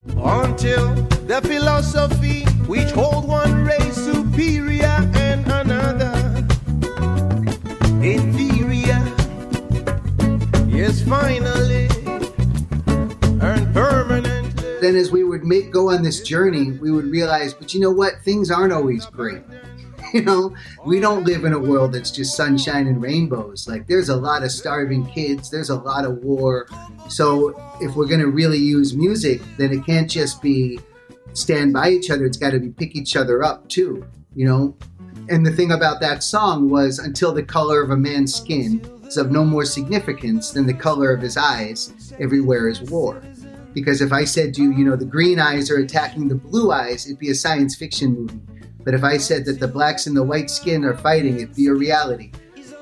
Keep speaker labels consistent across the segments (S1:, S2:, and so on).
S1: Until the philosophy which hold one race superior and another inferior, yes, finally and permanently.
S2: Then as we would go on this journey, we would realize, but you know what? Things aren't always great. You know, we don't live in a world that's just sunshine and rainbows. Like, there's a lot of starving kids. There's a lot of war. So if we're going to really use music, then it can't just be stand by each other. It's got to be pick each other up too, you know? And the thing about that song was, until the color of a man's skin is of no more significance than the color of his eyes, everywhere is war. Because if I said to you, you know, the green eyes are attacking the blue eyes, it'd be a science fiction movie. But if I said that the blacks and the white skin are fighting, it'd be a reality.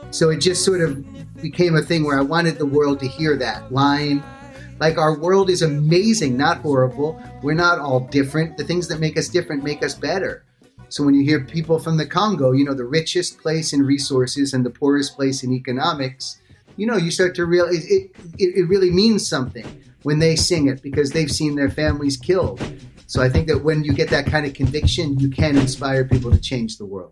S2: So it just sort of became a thing where I wanted the world to hear that line. Like, our world is amazing, not horrible. We're not all different. The things that make us different make us better. So when you hear people from the Congo, you know, the richest place in resources and the poorest place in economics, you know, you start to realize it really means something when they sing it, because they've seen their families killed. So I think that when you get that kind of conviction, you can inspire people to change the world.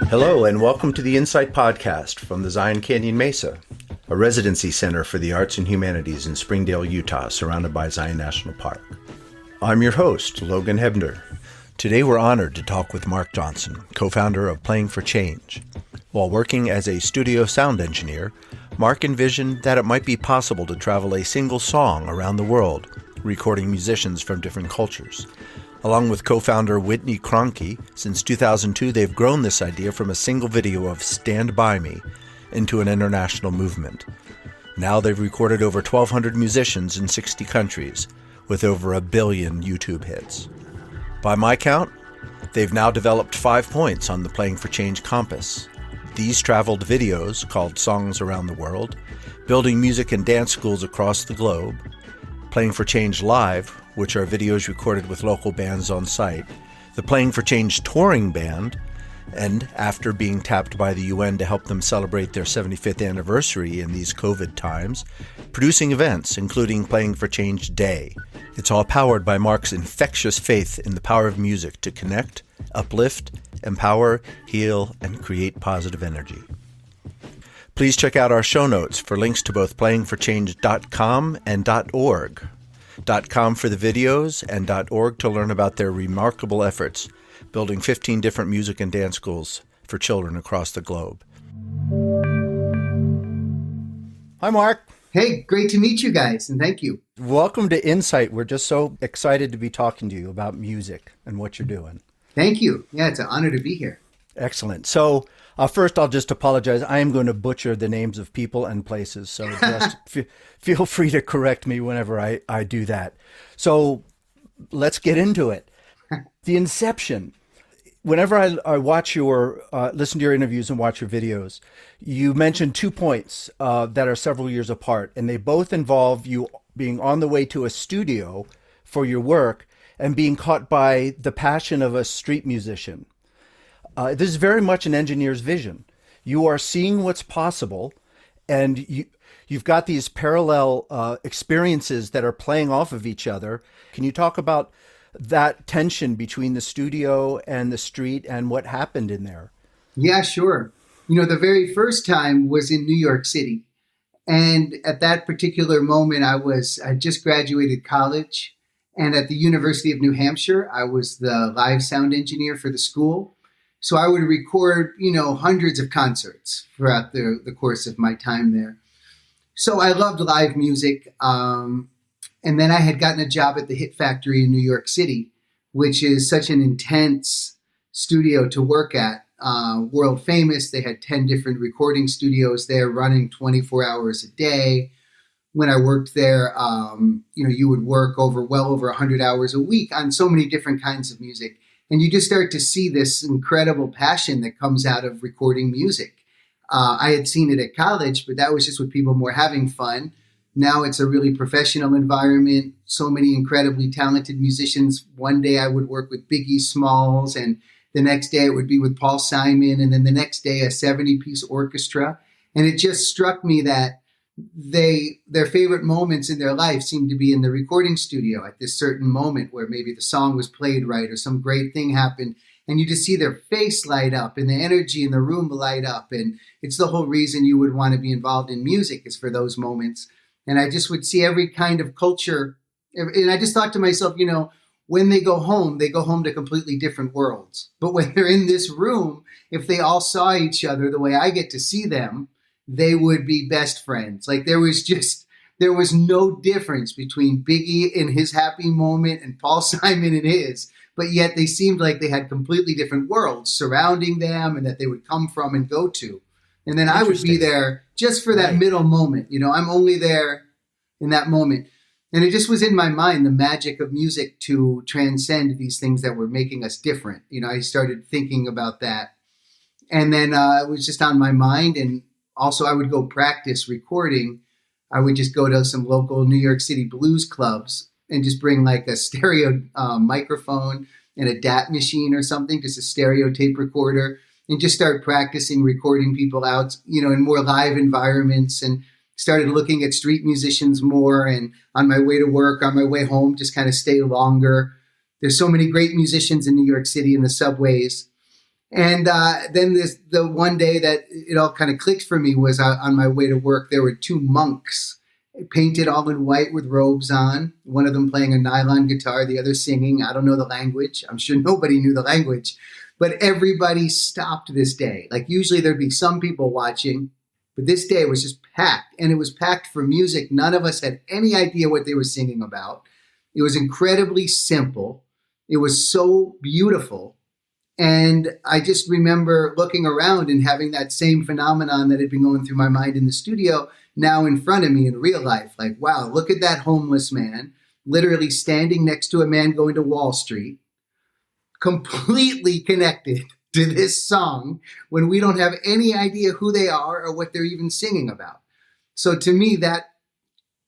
S3: Hello, and welcome to the Insight Podcast from the Zion Canyon Mesa, a residency center for the arts and humanities in Springdale, Utah, surrounded by Zion National Park. I'm your host, Logan Hebner. Today we're honored to talk with Mark Johnson, co-founder of Playing for Change. While working as a studio sound engineer, Mark envisioned that it might be possible to travel a single song around the world, recording musicians from different cultures. Along with co-founder Whitney Cronky, since 2002 they've grown this idea from a single video of Stand By Me into an international movement. Now they've recorded over 1,200 musicians in 60 countries, with over 1 billion YouTube hits. By my count, they've now developed 5 points on the Playing for Change compass. These traveled videos, called Songs Around the World, building music and dance schools across the globe, Playing for Change Live, which are videos recorded with local bands on site, the Playing for Change Touring Band, and after being tapped by the UN to help them celebrate their 75th anniversary in these COVID times, producing events including Playing for Change Day. It's all powered by Mark's infectious faith in the power of music to connect, uplift, empower, heal, and create positive energy. Please check out our show notes for links to both playingforchange.com and .org. .com for the videos and .org to learn about their remarkable efforts, building 15 different music and dance schools for children across the globe. Hi, Mark.
S2: Hey, great to meet you guys, and thank you.
S3: Welcome to Insight. We're just so excited to be talking to you about music and what you're doing.
S2: Thank you. Yeah, it's an honor to be here.
S3: Excellent. So first, I'll just apologize. I am going to butcher the names of people and places, so just feel free to correct me whenever I do that. So let's get into it. The inception. Whenever I watch your, listen to your interviews and watch your videos, you mentioned 2 points that are several years apart, and they both involve you being on the way to a studio for your work and being caught by the passion of a street musician. This is very much an engineer's vision. You are seeing what's possible, and you've got these parallel experiences that are playing off of each other. Can you talk about that tension between the studio and the street and what happened in there?
S2: Yeah, sure. You know, the very first time was in New York City. And at that particular moment, I just graduated college. And at the University of New Hampshire, I was the live sound engineer for the school. So I would record, you know, hundreds of concerts throughout the course of my time there. So I loved live music. And then I had gotten a job at the Hit Factory in New York City, which is such an intense studio to work at. World famous. They had 10 different recording studios there running 24 hours a day. When I worked there, you know, you would work well over 100 hours a week on so many different kinds of music. And you just start to see this incredible passion that comes out of recording music. I had seen it at college, but that was just with people more having fun. Now it's a really professional environment. So many incredibly talented musicians. One day I would work with Biggie Smalls, and the next day it would be with Paul Simon, and then the next day a 70-piece orchestra. And it just struck me that their favorite moments in their life seemed to be in the recording studio at this certain moment where maybe the song was played right or some great thing happened, and you just see their face light up and the energy in the room light up. And it's the whole reason you would want to be involved in music, is for those moments. And I just would see every kind of culture. And I just thought to myself, when they go home to completely different worlds. But when they're in this room, if they all saw each other the way I get to see them, they would be best friends. Like there was no difference between Biggie in his happy moment and Paul Simon in his, but yet they seemed like they had completely different worlds surrounding them and that they would come from and go to. And then I would be there just for that middle moment. I'm only there in that moment. And it just was in my mind, the magic of music to transcend these things that were making us different. I started thinking about that. And then it was just on my mind. And also I would go practice recording. I would just go to some local New York City blues clubs and just bring like a stereo microphone and a DAT machine or something, just a stereo tape recorder, and just start practicing recording people out, in more live environments, and started looking at street musicians more. And on my way to work, on my way home, just kind of stay longer. There's so many great musicians in New York City in the subways. And then the one day that it all kind of clicked for me was on my way to work. There were two monks painted all in white with robes on, one of them playing a nylon guitar, the other singing. I don't know the language. I'm sure nobody knew the language, but everybody stopped this day. Like usually there'd be some people watching, but this day was just packed, and it was packed for music. None of us had any idea what they were singing about. It was incredibly simple. It was so beautiful. And I just remember looking around and having that same phenomenon that had been going through my mind in the studio now in front of me in real life. Like, wow, look at that homeless man literally standing next to a man going to Wall Street, completely connected to this song when we don't have any idea who they are or what they're even singing about. So to me, that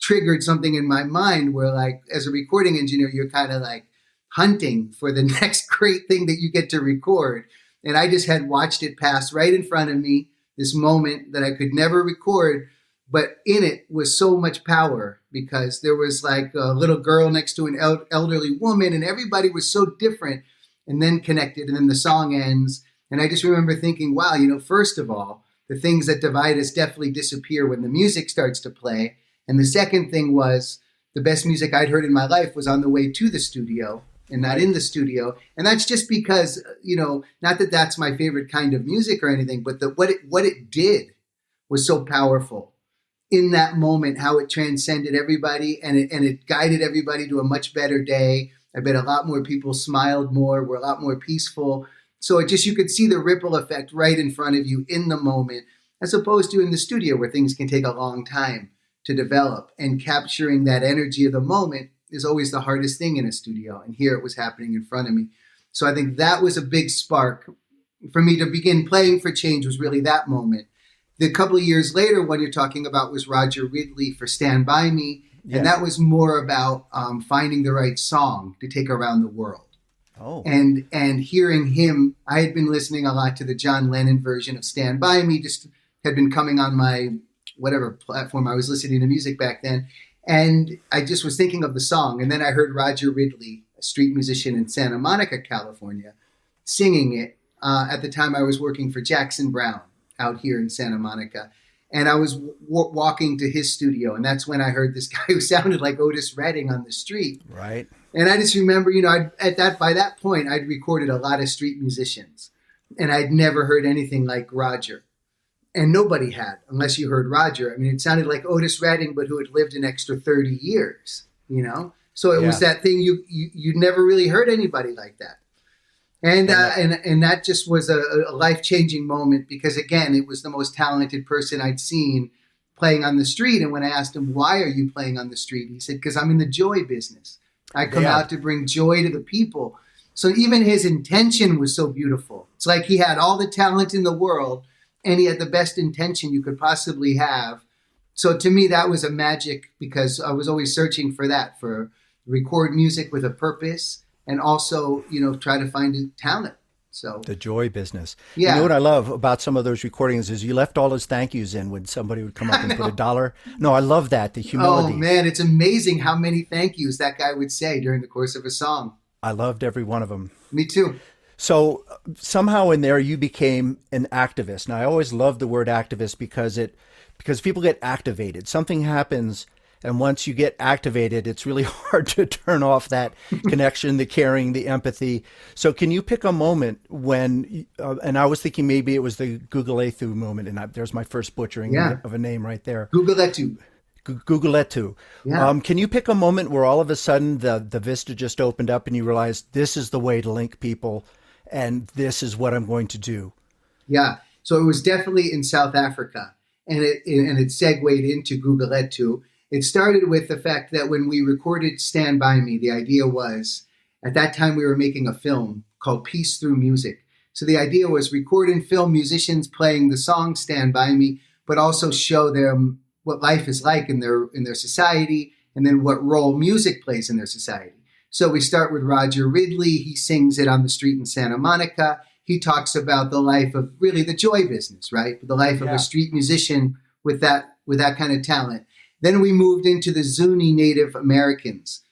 S2: triggered something in my mind where, like, as a recording engineer, you're kind of like hunting for the next great thing that you get to record. And I just had watched it pass right in front of me, this moment that I could never record, but in it was so much power because there was like a little girl next to an elderly woman, and everybody was so different and then connected. And then the song ends. And I just remember thinking, wow, first of all, the things that divide us definitely disappear when the music starts to play. And the second thing was the best music I'd heard in my life was on the way to the studio and not in the studio. And that's just because, not that that's my favorite kind of music or anything, but what it did was so powerful in that moment, how it transcended everybody and it guided everybody to a much better day. I bet a lot more people smiled more, were a lot more peaceful. So you could see the ripple effect right in front of you in the moment, as opposed to in the studio where things can take a long time to develop, and capturing that energy of the moment is always the hardest thing in a studio. And here it was happening in front of me. So I think that was a big spark for me to begin playing for change, was really that moment. The couple of years later, what you're talking about was Roger Ridley for Stand By Me. Yes. And that was more about finding the right song to take around the world. Oh. And hearing him, I had been listening a lot to the John Lennon version of Stand By Me, just had been coming on my whatever platform I was listening to music back then. And I just was thinking of the song. And then I heard Roger Ridley, a street musician in Santa Monica, California, singing it. At the time I was working for Jackson Browne out here in Santa Monica. And I was walking to his studio. And that's when I heard this guy who sounded like Otis Redding on the street. Right. And I just remember, by that point, I'd recorded a lot of street musicians. And I'd never heard anything like Roger. And nobody had, unless you heard Roger. I mean, it sounded like Otis Redding, but who had lived an extra 30 years, So it was that thing, you never really heard anybody like that. And that just was a life-changing moment because, again, it was the most talented person I'd seen playing on the street. And when I asked him, why are you playing on the street? He said, because I'm in the joy business. I come out to bring joy to the people. So even his intention was so beautiful. It's like he had all the talent in the world, and he had the best intention you could possibly have. So to me, that was a magic because I was always searching for that, for record music with a purpose and also, try to find a talent. So
S3: The joy business.
S2: Yeah.
S3: You know what I love about some of those recordings is you left all those thank yous in when somebody would come up and put $1. No, I love that. The humility.
S2: Oh man, it's amazing how many thank yous that guy would say during the course of a song.
S3: I loved every one of them.
S2: Me too.
S3: So somehow in there you became an activist. Now I always love the word activist because people get activated. Something happens, and once you get activated, it's really hard to turn off that connection, the caring, the empathy. So can you pick a moment when, and I was thinking maybe it was the Guguletu moment, and there's my first butchering of a name right there.
S2: Guguletu.
S3: Guguletu.
S2: Yeah.
S3: Can you pick a moment where all of a sudden the vista just opened up and you realized this is the way to link people and this is what I'm going to do?
S2: Yeah. So it was definitely in South Africa, and it segued into Guguletu. It started with the fact that when we recorded Stand By Me, the idea was, at that time we were making a film called Peace Through Music. So the idea was record and film musicians playing the song Stand By Me, but also show them what life is like in their society, and then what role music plays in their society. So we start with Roger Ridley. He sings it on the street in Santa Monica. He talks about the life of really the joy business, right? The life of a street musician with that kind of talent. Then we moved into the Zuni Native Americans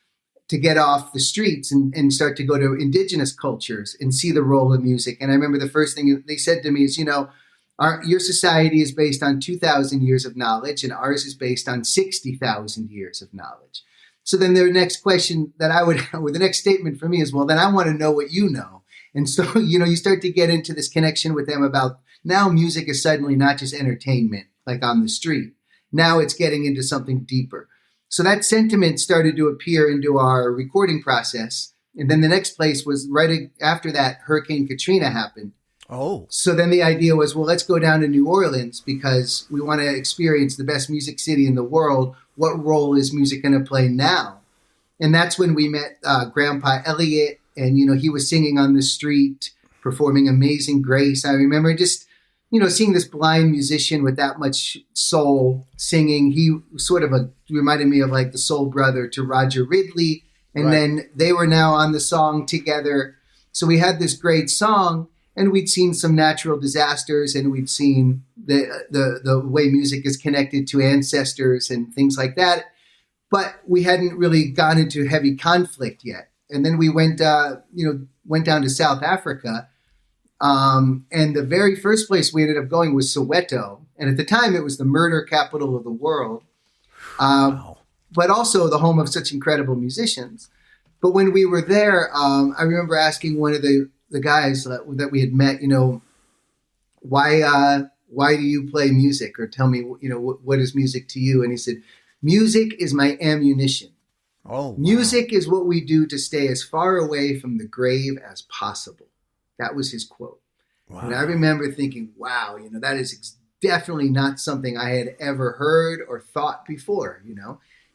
S2: to get off the streets and start to go to indigenous cultures and see the role of music. And I remember the first thing they said to me is, your society is based on 2,000 years of knowledge and ours is based on 60,000 years of knowledge. So then the next question that the next statement for me is, well, then I want to know what you know. And so, you start to get into this connection with them about now music is suddenly not just entertainment like on the street. Now it's getting into something deeper. So that sentiment started to appear into our recording process. And then the next place was right after that, Hurricane Katrina happened.
S3: Oh.
S2: So then the idea was, well, let's go down to New Orleans because we want to experience the best music city in the world. What role is music going to play now? And that's when we met Grandpa Elliot, and, he was singing on the street, performing Amazing Grace. I remember just, seeing this blind musician with that much soul singing. He sort of reminded me of like the soul brother to Roger Ridley. And then they were now on the song together. So we had this great song, and we'd seen some natural disasters, and we'd seen the way music is connected to ancestors and things like that. But we hadn't really gone into heavy conflict yet. And then we went down to South Africa. And the very first place we ended up going was Soweto. And at the time, it was the murder capital of the world, but also the home of such incredible musicians. But when we were there, I remember asking one of the guys that we had met, why do you play music? Or tell me, what is music to you? And he said, music is my ammunition.
S3: Oh, wow.
S2: Music is what we do to stay as far away from the grave as possible. That was his quote. Wow. And I remember thinking, wow, that is definitely not something I had ever heard or thought before,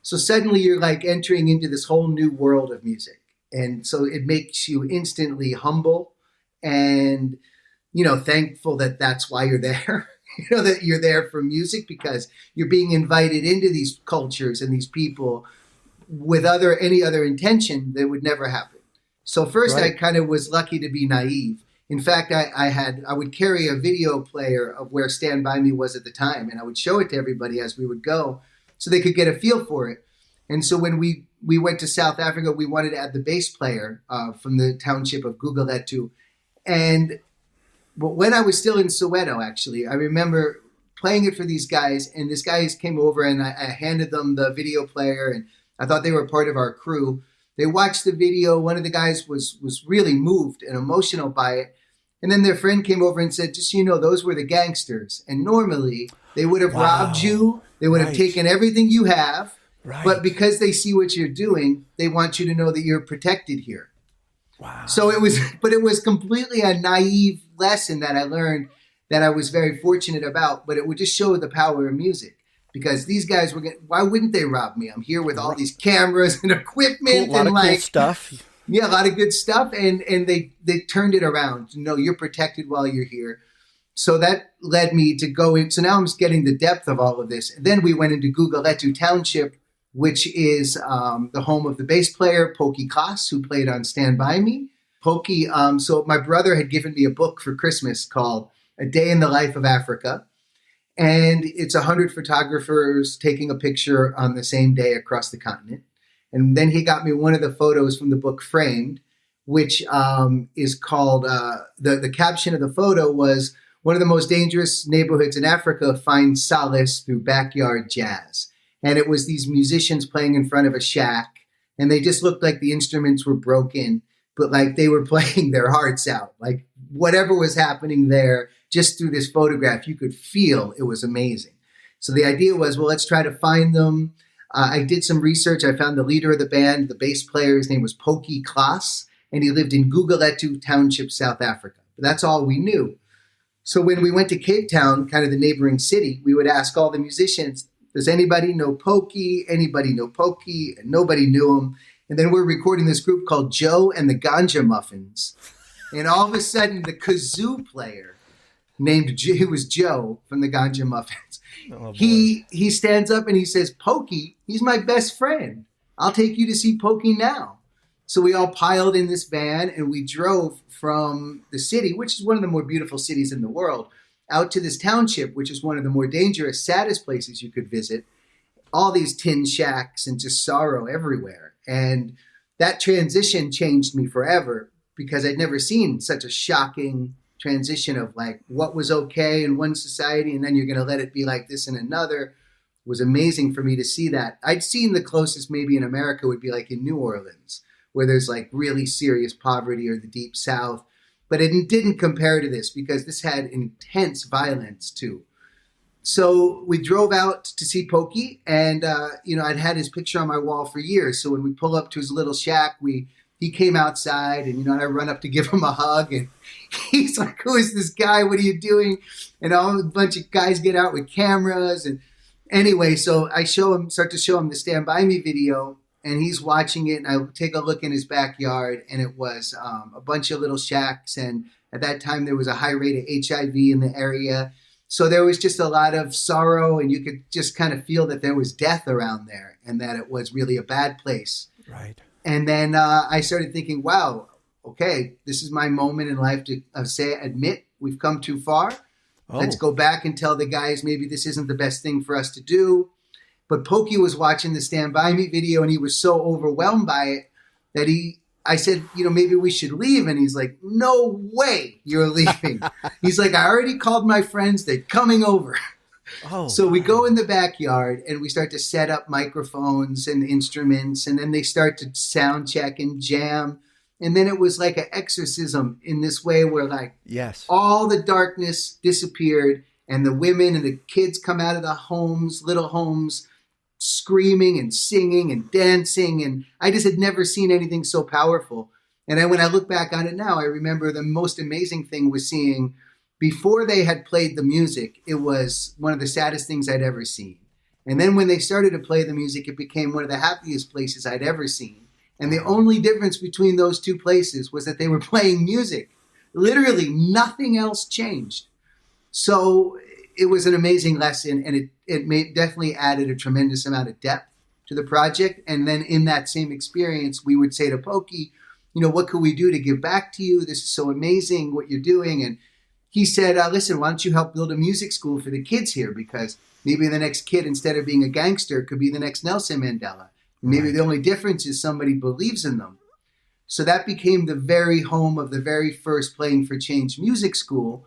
S2: So suddenly you're like entering into this whole new world of music. And so it makes you instantly humble and, thankful that that's why you're there, that you're there for music because you're being invited into these cultures and these people with any other intention that would never happen. So first I kind of was lucky to be naive. In fact, I would carry a video player of where Stand By Me was at the time, and I would show it to everybody as we would go so they could get a feel for it. And so when we went to South Africa, we wanted to add the bass player from the township of Guguletu. But when I was still in Soweto, actually, I remember playing it for these guys, and these guys came over and I handed them the video player, and I thought they were part of our crew. They watched the video. One of the guys was really moved and emotional by it. And then their friend came over and said, just so you know, those were the gangsters. And normally they would have robbed you. They would have taken everything you have. Right. But because they see what you're doing, they want you to know that you're protected here. Wow. So it was completely a naive lesson that I learned that I was very fortunate about. But it would just show the power of music. Because these guys why wouldn't they rob me? I'm here with all these cameras and equipment
S3: cool stuff.
S2: Yeah, a lot of good stuff. And they turned it around. No, you're protected while you're here. So that led me to go in. So now I'm getting the depth of all of this. And then we went into Guguletu Township, which is the home of the bass player, Pokey Klas, who played on Stand By Me. Pokey, so my brother had given me a book for Christmas called A Day in the Life of Africa. And it's 100 photographers taking a picture on the same day across the continent. And then he got me one of the photos from the book Framed, which is called, the caption of the photo was, "One of the most dangerous neighborhoods in Africa finds solace through backyard jazz." And it was these musicians playing in front of a shack, and they just looked like the instruments were broken, but like they were playing their hearts out. Like whatever was happening there, just through this photograph, you could feel it was amazing. So the idea was, well, let's try to find them. I did some research. I found the leader of the band, the bass player. His name was Pokey Klas, and he lived in Guguletu Township, South Africa. But that's all we knew. So when we went to Cape Town, kind of the neighboring city, we would ask all the musicians, does anybody know Pokey? Anybody know Pokey? And nobody knew him. And then we're recording this group called Joe and the Ganja Muffins. And all of a sudden, the kazoo player he was Joe from the Ganja Muffins. Oh, he stands up and he says, "Pokey, he's my best friend. I'll take you to see Pokey now." So we all piled in this van and we drove from the city, which is one of the more beautiful cities in the world, out to this township, which is one of the more dangerous, saddest places you could visit. All these tin shacks and just sorrow everywhere. And that transition changed me forever because I'd never seen such a shocking transition of like what was okay in one society and then you're going to let it be like this in another. It was amazing for me to see that. I'd seen the closest maybe in America would be like in New Orleans, where there's like really serious poverty, or the Deep South. But it didn't compare to this because this had intense violence too. So we drove out to see Pokey, and I'd had his picture on my wall for years. So when we pull up to his little shack, he came outside, and I run up to give him a hug, and he's like, "Who is this guy? What are you doing?" And a bunch of guys get out with cameras, and anyway, so I start to show him the Stand By Me video. And he's watching it, and I take a look in his backyard, and it was a bunch of little shacks. And at that time, there was a high rate of HIV in the area. So there was just a lot of sorrow, and you could just kind of feel that there was death around there and that it was really a bad place.
S3: Right.
S2: And then I started thinking, wow, okay, this is my moment in life to admit we've come too far. Oh. Let's go back and tell the guys maybe this isn't the best thing for us to do. But Pokey was watching the Stand By Me video, and he was so overwhelmed by it that I said, maybe we should leave. And he's like, "No way you're leaving." He's like, "I already called my friends. They're coming over." Oh, so we go in the backyard and we start to set up microphones and instruments, and then they start to sound check and jam. And then it was like an exorcism in this way where like all the darkness disappeared, and the women and the kids come out of the little homes, screaming and singing and dancing. And I just had never seen anything so powerful. And when I look back on it now, I remember the most amazing thing was seeing before they had played the music, it was one of the saddest things I'd ever seen. And then when they started to play the music, it became one of the happiest places I'd ever seen. And the only difference between those two places was that they were playing music. Literally nothing else changed. So it was an amazing lesson, and it definitely added a tremendous amount of depth to the project. And then in that same experience, we would say to Pokey, "What could we do to give back to you? This is so amazing what you're doing." And he said, "Listen, why don't you help build a music school for the kids here? Because maybe the next kid, instead of being a gangster, could be the next Nelson Mandela. Maybe the only difference is somebody believes in them." So that became the very home of the very first Playing for Change music school.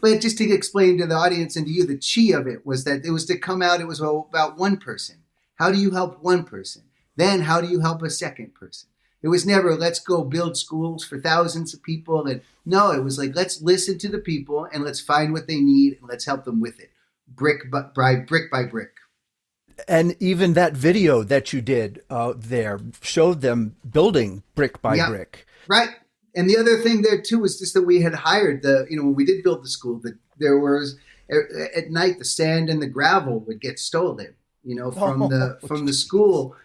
S2: But just to explain to the audience and to you, the chi of it was that it was to come out, it was about one person. How do you help one person? Then how do you help a second person? It was never, let's go build schools for thousands of people. And no, it was like, let's listen to the people and let's find what they need and let's help them with it, brick by brick.
S3: And even that video that you did there showed them building brick by brick.
S2: Right. And the other thing there too was just that we had hired when we did build the school, that there was at night the sand and the gravel would get stolen, from the school.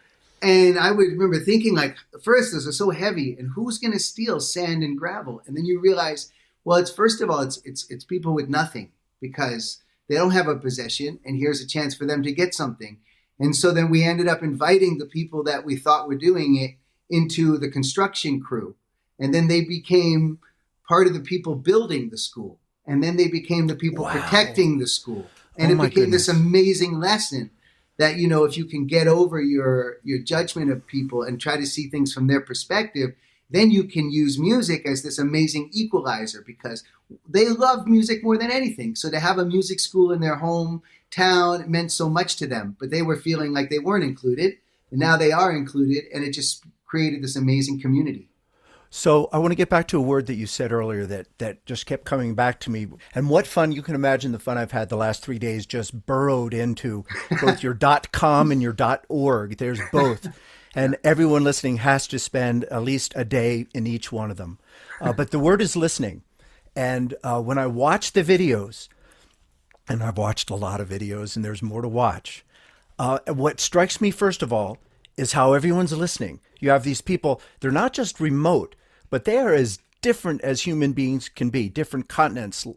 S2: And I would remember thinking, like, first, those are so heavy, and who's going to steal sand and gravel? And then you realize Well, it's first of all, it's people with nothing because they don't have a possession, and here's a chance for them to get something. And so then we ended up inviting the people that we thought were doing it into the construction crew. And then they became part of the people building the school. And then they became the people protecting the school. And it became this amazing lesson that, you know, if you can get over your judgment of people and try to see things from their perspective, then you can use music as this amazing equalizer because they love music more than anything. So to have a music school in their hometown meant so much to them, but they were feeling like they weren't included. And now they are included, and it just created this amazing community.
S3: So I want to get back to a word that you said earlier that just kept coming back to me. And what fun, you can imagine the fun I've had the last 3 days just burrowed into both your .com and your .org. There's both. And everyone listening has to spend at least a day in each one of them. But the word is listening. And when I watch the videos, and I've watched a lot of videos and there's more to watch, what strikes me first of all is how everyone's listening. You have these people, they're not just remote, but they are as different as human beings can be, different continents,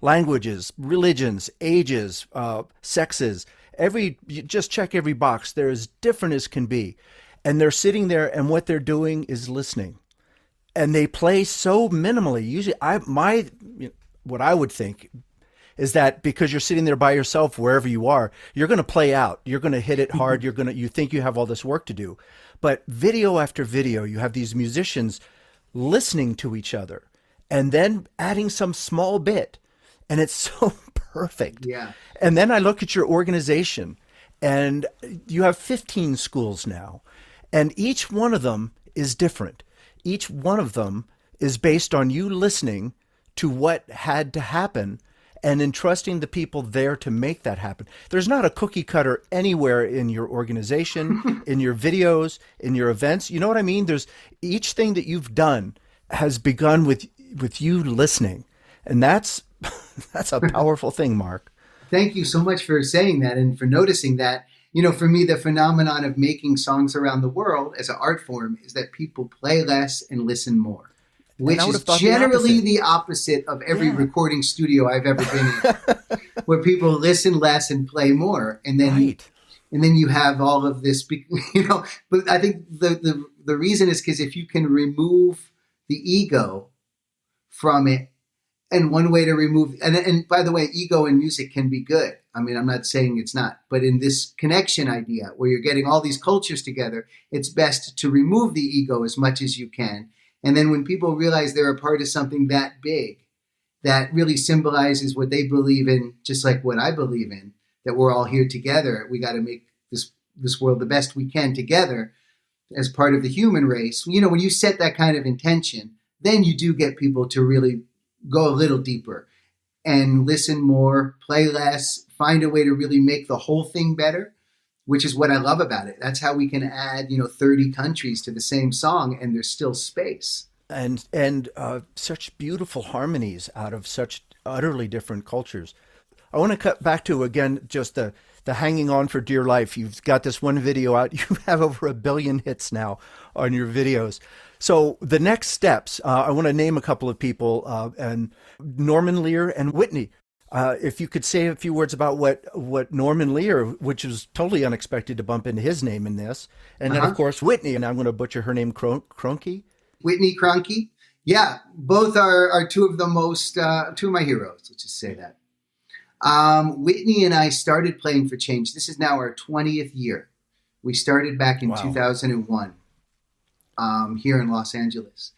S3: languages, religions, ages, sexes. You just check every box. They're as different as can be. And they're sitting there, and what they're doing is listening. And they play so minimally. Usually, what I would think is that because you're sitting there by yourself, wherever you are, you're going to play out. You're going to hit it hard. You think you have all this work to do. But video after video, you have these musicians listening to each other and then adding some small bit. And it's so perfect.
S2: Yeah.
S3: And then I look at your organization, and you have 15 schools now, and each one of them is different. Each one of them is based on you listening to what had to happen and entrusting the people there to make that happen. There's not a cookie cutter anywhere in your organization, in your videos, in your events. You know what I mean? There's each thing that you've done has begun with you listening. And that's a powerful thing, Mark.
S2: Thank you so much for saying that and for noticing that. You know, for me, the phenomenon of making songs around the world as an art form is that people play less and listen more. Which is generally the opposite of every recording studio I've ever been in, where people listen less and play more. And then, and then you have all of this, you know, but I think the reason is because if you can remove the ego from it, and one way to remove, and by the way, ego in music can be good. I mean, I'm not saying it's not, but in this connection idea where you're getting all these cultures together, it's best to remove the ego as much as you can. And then when people realize they're a part of something that big, that really symbolizes what they believe in, just like what I believe in, that we're all here together. We got to make this world the best we can together as part of the human race. You know, when you set that kind of intention, then you do get people to really go a little deeper and listen more, play less, find a way to really make the whole thing better, which is what I love about it. That's how we can add, 30 countries to the same song and there's still space.
S3: And such beautiful harmonies out of such utterly different cultures. I want to cut back to, again, just the hanging on for dear life. You've got this one video out. You have over 1 billion hits now on your videos. So the next steps, I want to name a couple of people, and Norman Lear and Whitney. If you could say a few words about what Norman Lear, which is totally unexpected to bump into his name in this. And then, of course, Whitney, and I'm going to butcher her name, Kroenke.
S2: Whitney Kroenke. Yeah, both are two of the most, two of my heroes, let's just say that. Whitney and I started playing for change. This is now our 20th year. We started back in 2001 here in Los Angeles.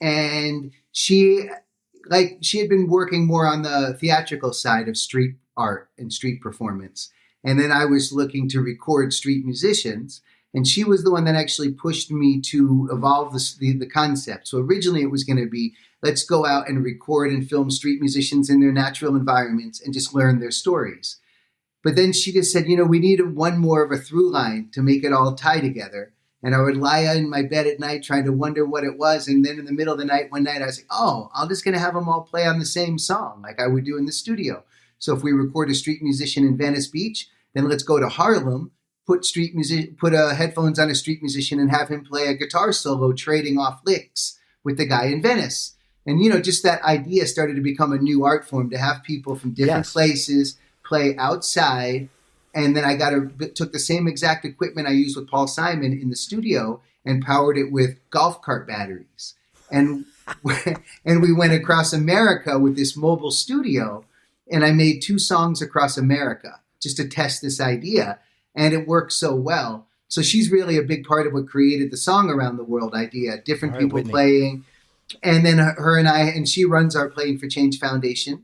S2: And she had been working more on the theatrical side of street art and street performance. And then I was looking to record street musicians. And she was the one that actually pushed me to evolve the concept. So originally it was going to be, let's go out and record and film street musicians in their natural environments and just learn their stories. But then she just said, we need one more of a through line to make it all tie together. And I would lie in my bed at night trying to wonder what it was. And then in the middle of the night, one night, I was like, I'm just going to have them all play on the same song like I would do in the studio. So if we record a street musician in Venice Beach, then let's go to Harlem, put headphones on a street musician and have him play a guitar solo trading off licks with the guy in Venice. And, just that idea started to become a new art form, to have people from different places play outside. And then I took the same exact equipment I used with Paul Simon in the studio and powered it with golf cart batteries. And we went across America with this mobile studio, and I made 2 songs across America just to test this idea. And it worked so well. So she's really a big part of what created the song around the world idea, different people
S3: Whitney.
S2: playing. And then her and she runs our Playing for Change Foundation,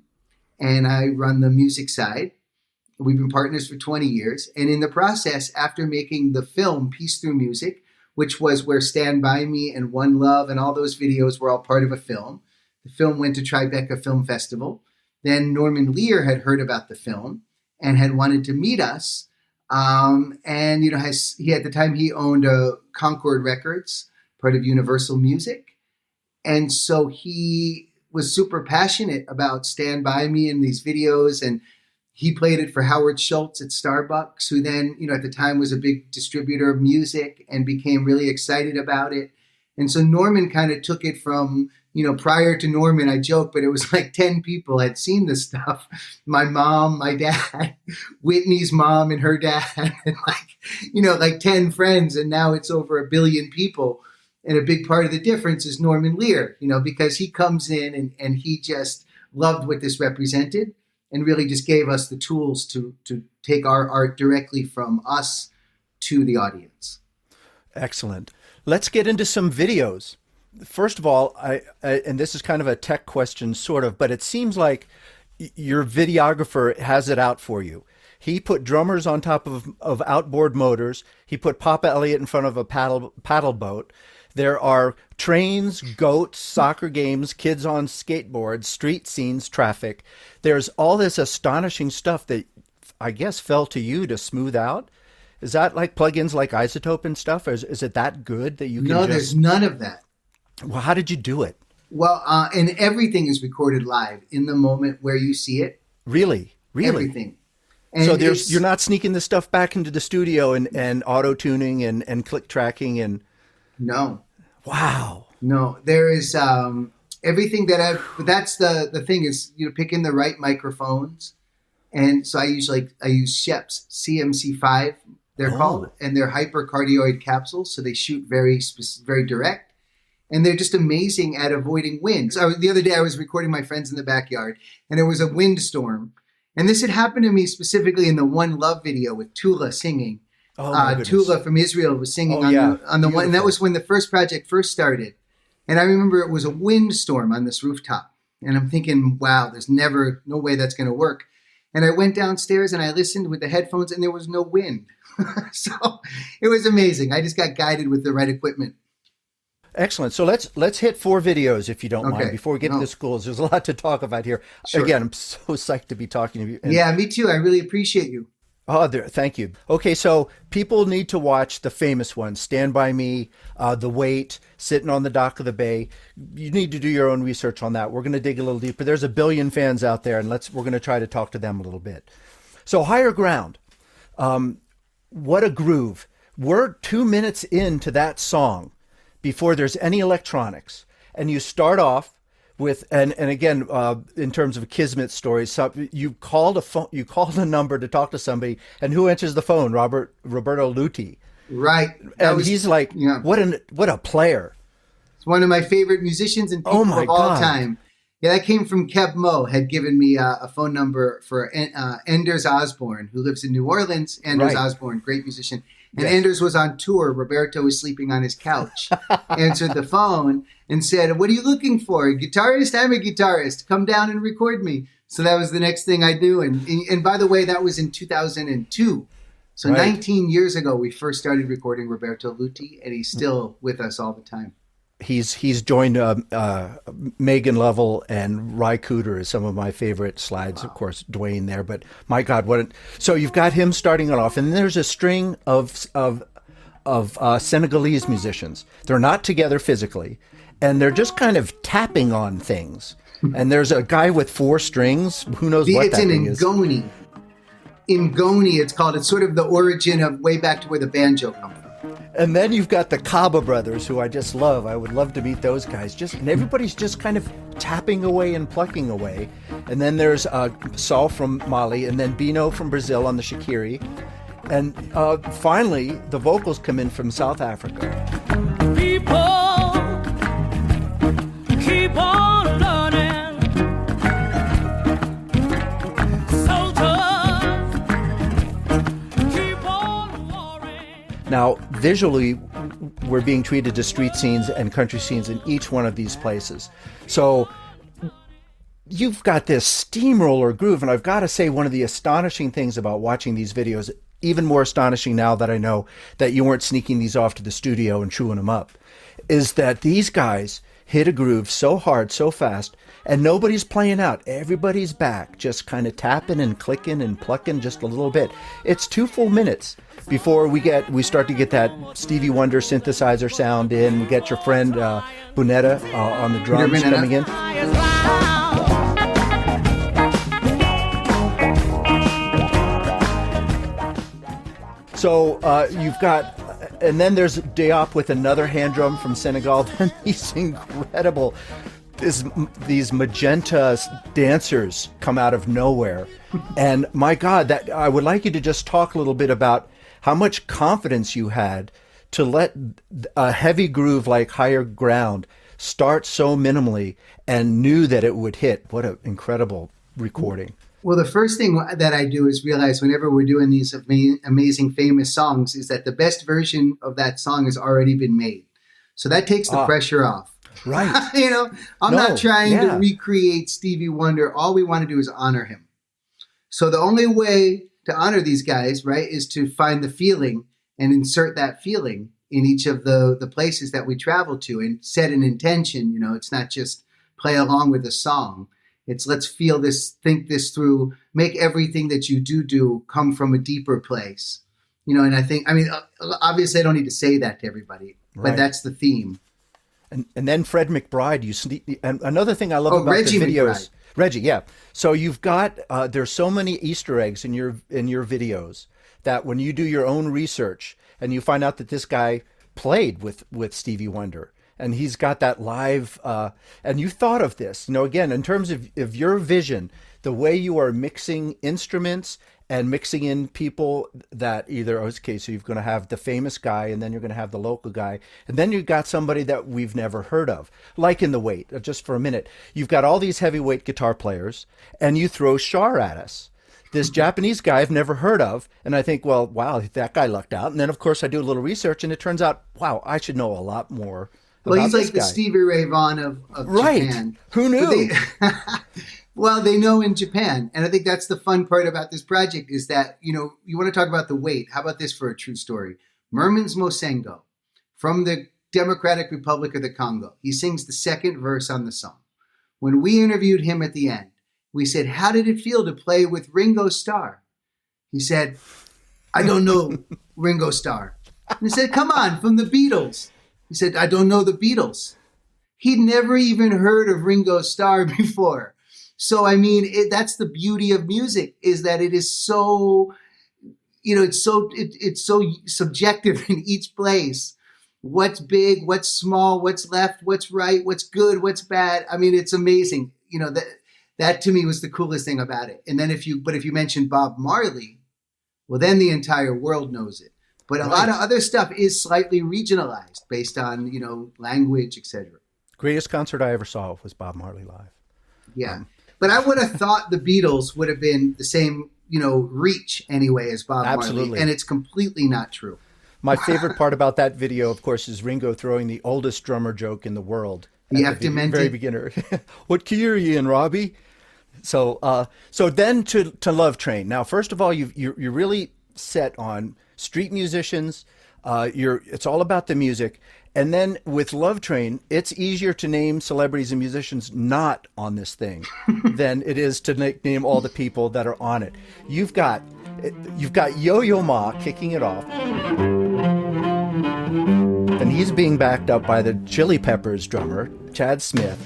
S2: and I run the music side. We've been partners for 20 years. And in the process, after making the film Peace Through Music, which was where Stand By Me and One Love and all those videos were all part of a film, the film went to Tribeca Film Festival. Then Norman Lear had heard about the film and had wanted to meet us. And, he at the time he owned Concord Records, part of Universal Music. And so he was super passionate about Stand By Me and these videos. And he played it for Howard Schultz at Starbucks, who then, at the time was a big distributor of music and became really excited about it. And so Norman kind of took it from, prior to Norman, I joke, but it was like 10 people had seen this stuff. My mom, my dad, Whitney's mom and her dad, and like 10 friends. And now it's over 1 billion people. And a big part of the difference is Norman Lear, because he comes in and he just loved what this represented and really just gave us the tools to take our art directly from us to the audience.
S3: Excellent. Let's get into some videos. First of all, I and this is kind of a tech question, sort of, but it seems like your videographer has it out for you. He put drummers on top of outboard motors. He put Papa Elliott in front of a paddle boat. There are trains, goats, soccer games, kids on skateboards, street scenes, traffic. There's all this astonishing stuff that I guess fell to you to smooth out. Is that like plugins like Isotope and stuff? Or is it that good that you can
S2: No, there's none of that.
S3: Well, how did you do it?
S2: Well, and everything is recorded live in the moment where you see it.
S3: Really?
S2: Everything. And
S3: so you're not sneaking this stuff back into the studio and auto-tuning and click tracking and...
S2: No.
S3: Wow.
S2: No, there is everything that's the thing is, picking the right microphones. And so I use Shep's CMC5, they're called, and they're hypercardioid capsules. So they shoot very direct, and they're just amazing at avoiding wind. So the other day I was recording my friends in the backyard, and there was a windstorm. And this had happened to me specifically in the One Love video with Tula singing. Tula from Israel was singing on the one, and that was when the first project first started. And I remember it was a windstorm on this rooftop, and I'm thinking, wow, there's no way that's going to work. And I went downstairs and I listened with the headphones, and there was no wind. So it was amazing. I just got guided with the right equipment.
S3: Excellent. So let's hit 4 videos, if you don't mind, before we get into schools. There's a lot to talk about here. Sure. Again, I'm so psyched to be talking to you.
S2: Yeah, me too. I really appreciate you.
S3: Oh, thank you. Okay, so people need to watch the famous ones, Stand By Me, The Wait, Sitting on the Dock of the Bay. You need to do your own research on that. We're going to dig a little deeper. There's 1 billion fans out there, and we're going to try to talk to them a little bit. So Higher Ground, what a groove. We're 2 minutes into that song before there's any electronics, and you start off with, and again, in terms of Kismet stories, so you called a number to talk to somebody, and who answers the phone? Roberto Luti.
S2: Right.
S3: And he's like, what a player.
S2: It's one of my favorite musicians and people of all time. Yeah, that came from Keb Mo, had given me a phone number for Anders Osborne, who lives in New Orleans. Anders Osborne, great musician. And Anders was on tour. Roberto was sleeping on his couch, answered the phone and said, "What are you looking for? A guitarist? I'm a guitarist. Come down and record me." So that was the next thing I do. And by the way, that was in 2002. So 19 years ago, we first started recording Roberto Luti, and he's still with us all the time.
S3: He's joined Megan Lovell and Ry Cooder as some of my favorite slides. Wow. Of course, Dwayne there, but my God, so you've got him starting it off, and then there's a string of Senegalese musicians. They're not together physically, and they're just kind of tapping on things. And there's a guy with 4 strings. Who knows what that thing is?
S2: It's an Ngoni. Ngoni, it's called. It's sort of the origin of way back to where the banjo comes from.
S3: And then you've got the Caba brothers, who I just love. I would love to meet those guys. And everybody's just kind of tapping away and plucking away. And then there's Saul from Mali, and then Bino from Brazil on the shakiri. And finally, the vocals come in from South Africa.
S4: People keep on learning. Soldiers keep on warring.
S3: Now, visually, we're being treated to street scenes and country scenes in each one of these places. So you've got this steamroller groove, and I've got to say, one of the astonishing things about watching these videos, even more astonishing now that I know that you weren't sneaking these off to the studio and chewing them up, is that these guys hit a groove so hard, so fast, and nobody's playing out. Everybody's back, just kind of tapping and clicking and plucking just a little bit. It's 2 full minutes before we start to get that Stevie Wonder synthesizer sound in. We get your friend Bunetta on the drums coming in. So you've got, and then there's Diop with another hand drum from Senegal. Then these incredible, these magenta dancers come out of nowhere. And my God, that I would like you to just talk a little bit about how much confidence you had to let a heavy groove like Higher Ground start so minimally and knew that it would hit. What an incredible recording.
S2: Well, the first thing that I do is realize whenever we're doing these amazing, famous songs is that the best version of that song has already been made. So that takes the pressure off.
S3: Right.
S2: I'm not trying to recreate Stevie Wonder. All we want to do is honor him. So the only way to honor these guys, right, is to find the feeling and insert that feeling in each of the places that we travel to and set an intention. It's not just play along with a song. It's let's feel this, think this through, make everything that you do come from a deeper place. And obviously I don't need to say that to everybody, but that's the theme.
S3: And then Fred McBride, and another thing I love about Reggie the videos. McBride. Reggie, yeah. So you've got, there's so many Easter eggs in your videos that when you do your own research and you find out that this guy played with Stevie Wonder, and he's got that live, and you thought of this, again, in terms of your vision, the way you are mixing instruments and mixing in people that either, okay, so you're going to have the famous guy, and then you're going to have the local guy, and then you've got somebody that we've never heard of, like in The Wait, just for a minute. You've got all these heavyweight guitar players, and you throw Shar at us. This Japanese guy I've never heard of, and I think, well, wow, that guy lucked out. And then, of course, I do a little research, and it turns out, wow, I should know a lot more.
S2: Well, he's like the Stevie Ray Vaughan of Japan.
S3: Who knew?
S2: Well, they know in Japan. And I think that's the fun part about this project is that, you want to talk about The Wait. How about this for a true story? Mermans Mosengo from the Democratic Republic of the Congo. He sings the second verse on the song. When we interviewed him at the end, we said, how did it feel to play with Ringo Starr? He said, I don't know Ringo Starr. And he said, come on, from the Beatles. He said, I don't know the Beatles. He'd never even heard of Ringo Starr before. So, that's the beauty of music, is that it is so, it's so subjective in each place. What's big, what's small, what's left, what's right, what's good, what's bad. It's amazing. That to me was the coolest thing about it. And then if you mention Bob Marley, well, then the entire world knows it. But a lot of other stuff is slightly regionalized based on, language, etc.
S3: Greatest concert I ever saw was Bob Marley live.
S2: Yeah. But I would have thought the Beatles would have been the same, reach anyway as Bob Marley. And it's completely not true.
S3: My favorite part about that video, of course, is Ringo throwing the oldest drummer joke in the world. At the very beginner. What key are you in, Robbie? So then to Love Train. Now, first of all, you're really set on street musicians. It's all about the music. And then with Love Train, it's easier to name celebrities and musicians not on this thing than it is to name all the people that are on it. You've got Yo-Yo Ma kicking it off. And he's being backed up by the Chili Peppers drummer, Chad Smith.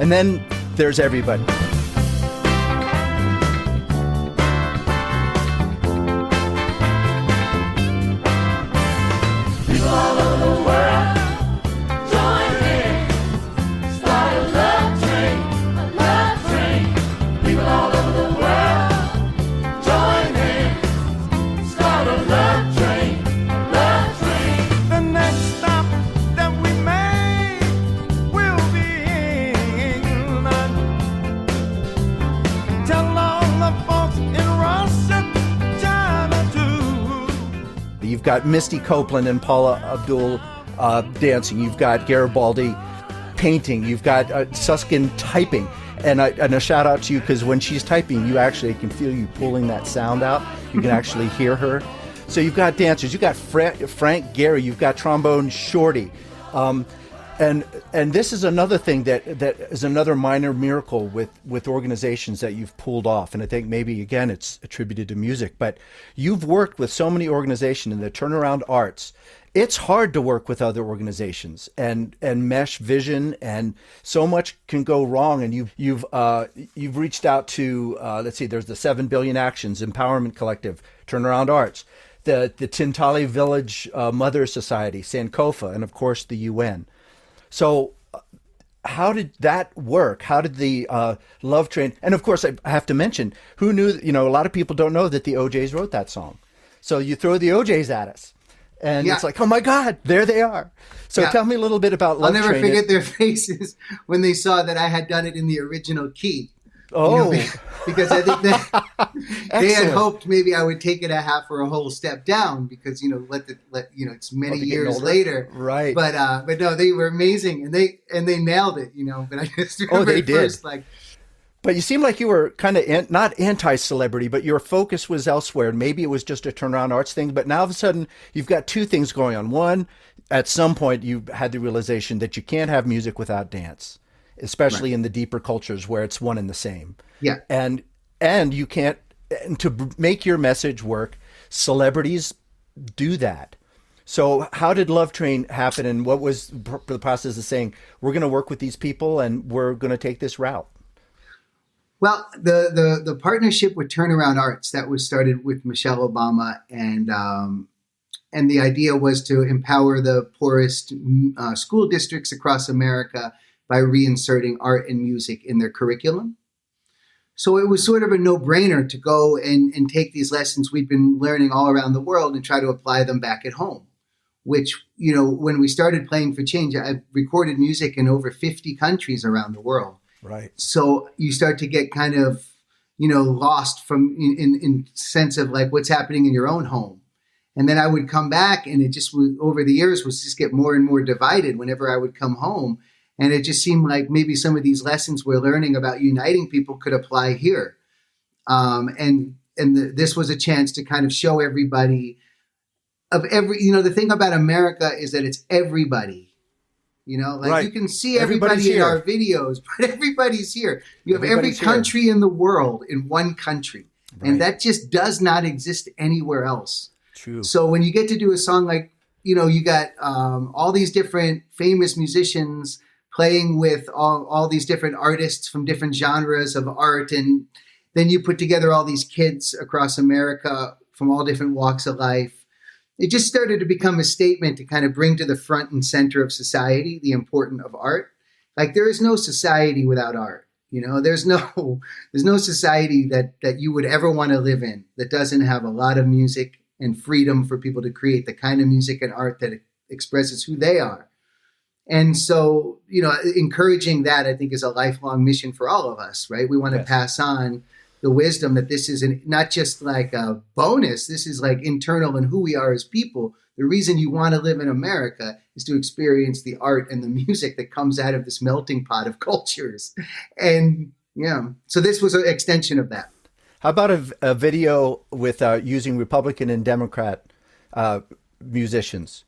S3: And then there's everybody. got Misty Copeland and Paula Abdul dancing. You've got Garibaldi painting. You've got Suskin typing. And a shout out to you, because when she's typing, you actually can feel you pulling that sound out. You can actually hear her. So you've got dancers. You've got Frank Gehry. You've got trombone Shorty. And this is another thing that is another minor miracle with organizations that you've pulled off. And I think maybe, again, it's attributed to music. But you've worked with so many organizations in the turnaround arts. It's hard to work with other organizations and mesh vision, and so much can go wrong. And you've reached out to let's see, there's the 7 Billion Actions Empowerment Collective, Turnaround Arts, the Tintali Village Mother Society, Sankofa, and of course the UN. So how did that work? How did the Love Train? And of course, I have to mention, who knew? A lot of people don't know that the OJs wrote that song. So you throw the OJs at us. And it's like, oh my God, there they are. So tell me a little bit about Love Train.
S2: I'll never forget their faces when they saw that I had done it in the original key.
S3: Oh,
S2: because I think that they had hoped maybe I would take it a half or a whole step down, because it's many years later,
S3: right?
S2: But no, they were amazing, and they nailed it, But I just remember
S3: they did.
S2: first,
S3: But you seem like you were kind of not anti-celebrity, but your focus was elsewhere. Maybe it was just a turnaround arts thing, but now all of a sudden you've got two things going on. One, at some point you had the realization that you can't have music without dance, especially in the deeper cultures where it's one and the same.
S2: Yeah.
S3: And you can't, and to make your message work, celebrities do that. So how did Love Train happen, and what was the process of saying, we're going to work with these people and we're going to take this route?
S2: Well, the partnership with Turnaround Arts, that was started with Michelle Obama, and the idea was to empower the poorest school districts across America by reinserting art and music in their curriculum. So it was sort of a no-brainer to go and take these lessons we've been learning all around the world and try to apply them back at home, which, when we started Playing for Change, I recorded music in over 50 countries around the world.
S3: Right. So
S2: you start to get kind of, lost from in sense of like what's happening in your own home. And then I would come back, and it just over the years was just get more and more divided whenever I would come home. And it just seemed like maybe some of these lessons we're learning about uniting people could apply here. This was a chance to kind of show everybody the thing about America is that it's everybody.
S3: Right.
S2: You can see everybody in our videos, but everybody's here. You have every country in the world in one country. Right. And that just does not exist anywhere else.
S3: True.
S2: So when you get to do a song like, you got all these different famous musicians playing with all these different artists from different genres of art. And then you put together all these kids across America from all different walks of life. It just started to become a statement to kind of bring to the front and center of society the importance of art. Like, there is no society without art. There's no society that you would ever want to live in that doesn't have a lot of music and freedom for people to create the kind of music and art that expresses who they are. And so, encouraging that, I think, is a lifelong mission for all of us, right? We want to pass on the wisdom that this is not just like a bonus. This is like internal in who we are as people. The reason you want to live in America is to experience the art and the music that comes out of this melting pot of cultures. And so this was an extension of that.
S3: How about a video with using Republican and Democrat musicians?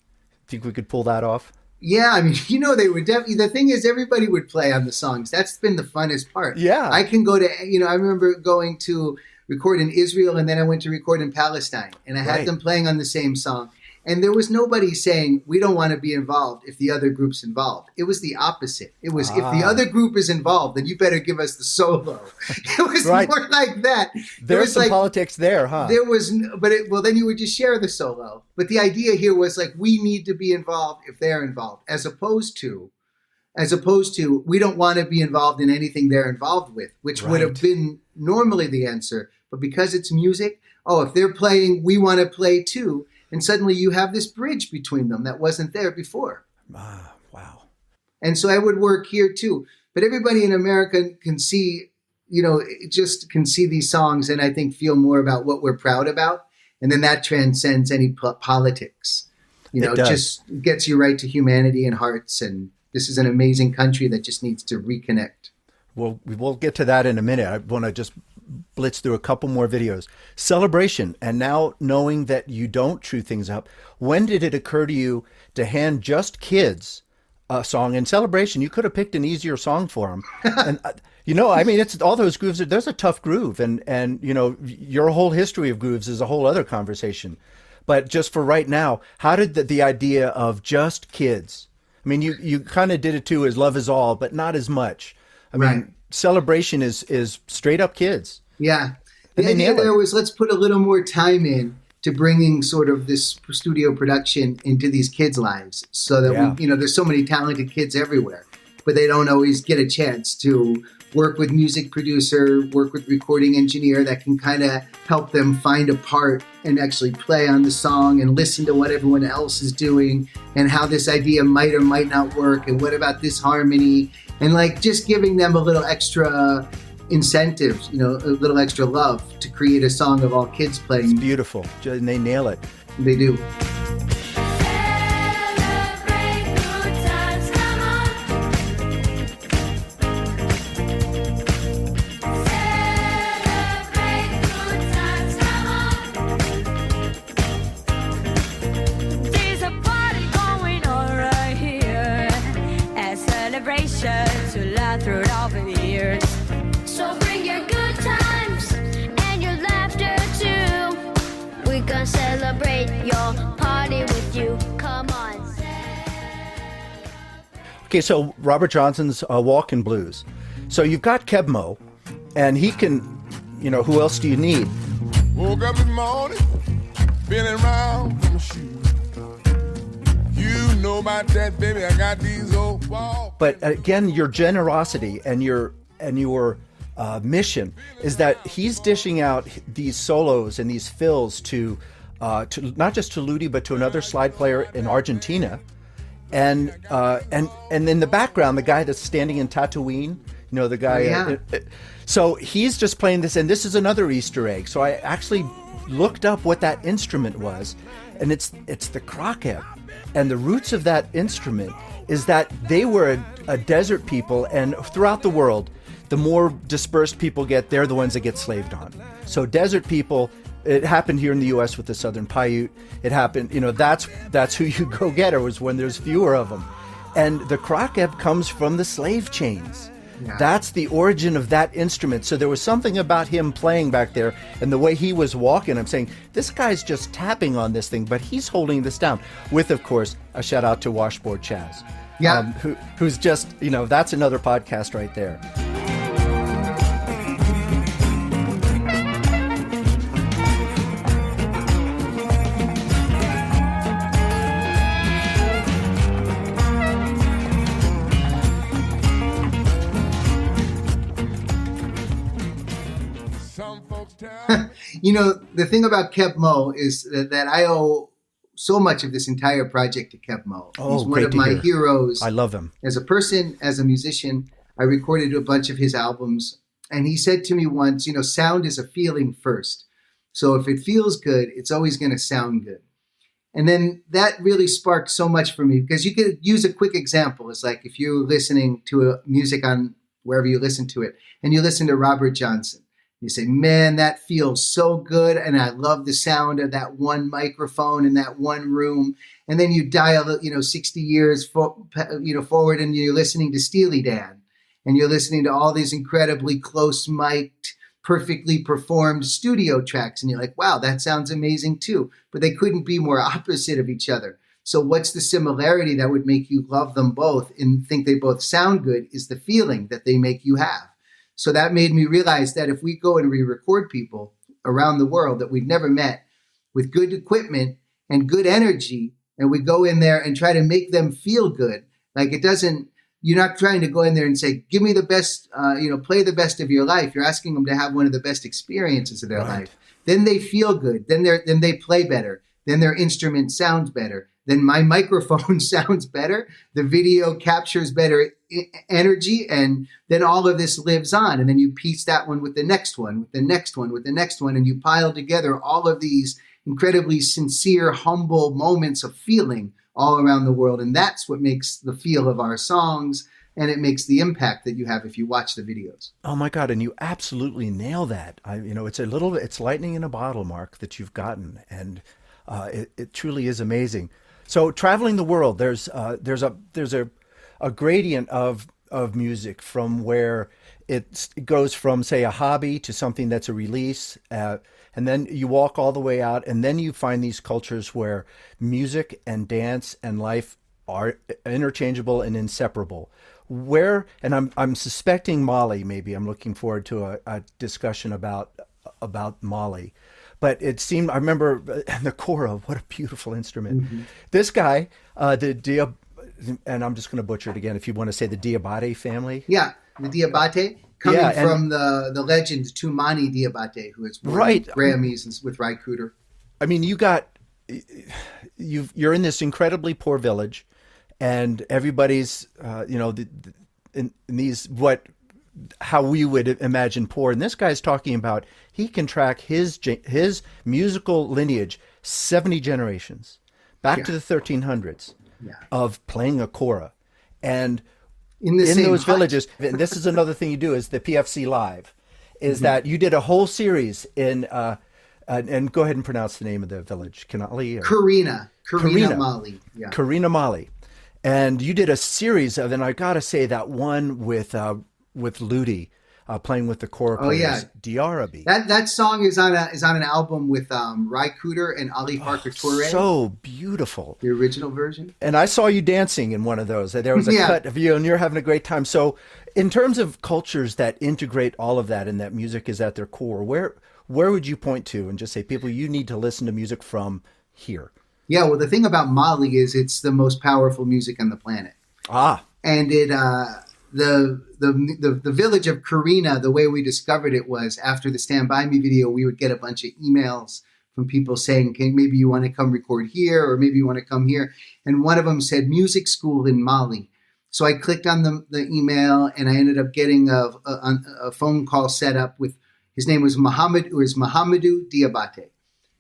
S3: Think we could pull that off?
S2: Yeah, I mean, they would definitely. The thing is, everybody would play on the songs. That's been the funnest part.
S3: Yeah.
S2: I can go to, I remember going to record in Israel, and then I went to record in Palestine, and I had them playing on the same song. And there was nobody saying, we don't want to be involved if the other group's involved. It was the opposite. It was, if the other group is involved, then you better give us the solo. It was more like that.
S3: There's some politics there, huh?
S2: There was, then you would just share the solo. But the idea here was like, we need to be involved if they're involved, as opposed to, we don't want to be involved in anything they're involved with, which would have been normally the answer. But because it's music, if they're playing, we want to play too. And suddenly you have this bridge between them that wasn't there before.
S3: Wow.
S2: And so I would work here too. But everybody in America can see, just can see these songs and I think feel more about what we're proud about. And then that transcends any politics. You know,
S3: It does.
S2: just gets you right to humanity and hearts. And this is an amazing country that just needs to reconnect.
S3: Well, we'll get to that in a minute. I want to just blitz through a couple more videos. Celebration, and now knowing that you don't chew things up, when did it occur to you to hand just kids a song? In Celebration, you could have picked an easier song for them. And, you know, I mean, it's all those grooves. There's a tough groove. And, you know, your whole history of grooves is a whole other conversation. But just for right now, how did the idea of just kids? I mean, you kind of did it too as Love Is All, but not as much. I mean,
S2: Right.
S3: Celebration is straight up kids.
S2: Yeah.
S3: And
S2: The
S3: they
S2: idea
S3: nail it.
S2: there was, let's put a little more time in to bringing sort of this studio production into these kids' lives, so that
S3: Yeah.
S2: we, you know, there's so many talented kids everywhere, but they don't always get a chance to work with music producer, work with recording engineer that can kind of help them find a part and actually play on the song and listen to what everyone else is doing and how this idea might or might not work and what about this harmony, and like just giving them a little extra incentives, you know, a little extra love to create a song of all kids
S3: It's
S2: playing.
S3: beautiful. And they nail it.
S2: They do.
S5: Celebrate good times, come on. Celebrate good times, come on.
S4: There's a party going on right here. A celebration to last throughout the years.
S5: So bring your good times and your laughter too. We gonna celebrate your party with you. Come on.
S3: Okay, so Robert Johnson's Walkin' Blues. So you've got Kebmo, and he can, you know, who else do you need?
S6: Woke up this morning, feeling round for my shoes. You know about that, baby. I got these old walls.
S3: But again, your generosity and your mission is that he's dishing out these solos and these fills to not just to Ludi, but to another slide player in Argentina. And in the background, the guy that's standing in Tatooine, you know, the guy.
S2: Yeah.
S3: So he's just playing this, and this is another Easter egg. So I actually looked up what that instrument was, and it's the kroket. And the roots of that instrument is that they were a desert people, and throughout the world, the more dispersed people get, they're the ones that get slaved on. So desert people, it happened here in the U.S. with the Southern Paiute. It happened, you know, that's who you go get, or was when there's fewer of them. And the kroket comes from the slave chains.
S2: Yeah.
S3: That's the origin of that instrument. So there was something about him playing back there and the way he was walking. I'm saying, this guy's just tapping on this thing, but he's holding this down. With, of course, a shout out to Washboard Chaz.
S2: Yeah.
S3: Who's just, you know, that's another podcast right there.
S6: Some folks tell
S2: You know, the thing about Kebmo is that I owe so much of this entire project to Kebmo.
S3: Oh,
S2: He's one
S3: great
S2: of
S3: to
S2: my
S3: hear.
S2: heroes.
S3: I love him.
S2: As a person, as a musician. I recorded a bunch of his albums, and he said to me once, you know, sound is a feeling first. So if it feels good, it's always going to sound good. And then that really sparked so much for me, because you could use a quick example. It's like if you're listening to music on wherever you listen to it, and you listen to Robert Johnson, you say, man, that feels so good. And I love the sound of that one microphone in that one room. And then you dial, 60 years forward, and you're listening to Steely Dan, and you're listening to all these incredibly close mic'd, perfectly performed studio tracks. And you're like, wow, that sounds amazing too. But they couldn't be more opposite of each other. So what's the similarity that would make you love them both and think they both sound good is the feeling that they make you have. So that made me realize that if we go and re-record people around the world that we've never met with good equipment and good energy, and we go in there and try to make them feel good, like you're not trying to go in there and say, give me the best, play the best of your life. You're asking them to have one of the best experiences of their
S3: Right.
S2: life. Then they feel good. Then they play better. Then their instrument sounds better. Then my microphone sounds better. The video captures better energy, and then all of this lives on. And then you piece that one with the next one, with the next one, with the next one, and you pile together all of these incredibly sincere, humble moments of feeling all around the world. And that's what makes the feel of our songs, and it makes the impact that you have if you watch the videos.
S3: Oh my God! And you absolutely nail that. It's lightning in a bottle, Mark, that you've gotten, and it truly is amazing. So traveling the world, there's a gradient of music from where it goes from, say, a hobby to something that's a release, and then you walk all the way out, and then you find these cultures where music and dance and life are interchangeable and inseparable. Where, and I'm suspecting Mali, maybe I'm looking forward to a discussion about Mali. But it seemed, I remember the kora, what a beautiful instrument. Mm-hmm. This guy, and I'm just going to butcher it again, if you want to say the Diabate family.
S2: Yeah, the Diabate, coming from the legend Tumani Diabate, who has won Grammys with Ry Cooder.
S3: I mean, you're in this incredibly poor village, and everybody's, in these, how we would imagine poor. And this guy's talking about, he can track his musical lineage 70 generations back to the 1300s of playing a kora. And in those villages, and this is another thing you do is the PFC Live, is that you did a whole series in, and go ahead and pronounce the name of the village, Kanali?
S2: Karina Mali. Yeah.
S3: Karina Mali. And you did a series of, and I got to say that one with Ludi, playing with the kora players, Diarabi.
S2: That song is on an album with Ry Cooder and Ali Farka Touré.
S3: So beautiful.
S2: The original version.
S3: And I saw you dancing in one of those. There was a cut of you, and you're having a great time. So in terms of cultures that integrate all of that and that music is at their core, where would you point to and just say, people, you need to listen to music from here?
S2: Yeah, well, the thing about Mali is it's the most powerful music on the planet. And it the village of Karina, the way we discovered it was after the Stand By Me video, we would get a bunch of emails from people saying, maybe you want to come record here, or maybe you want to come here. And one of them said music school in Mali. So I clicked on the email, and I ended up getting a phone call set up with, his name was Mohamedou Diabate.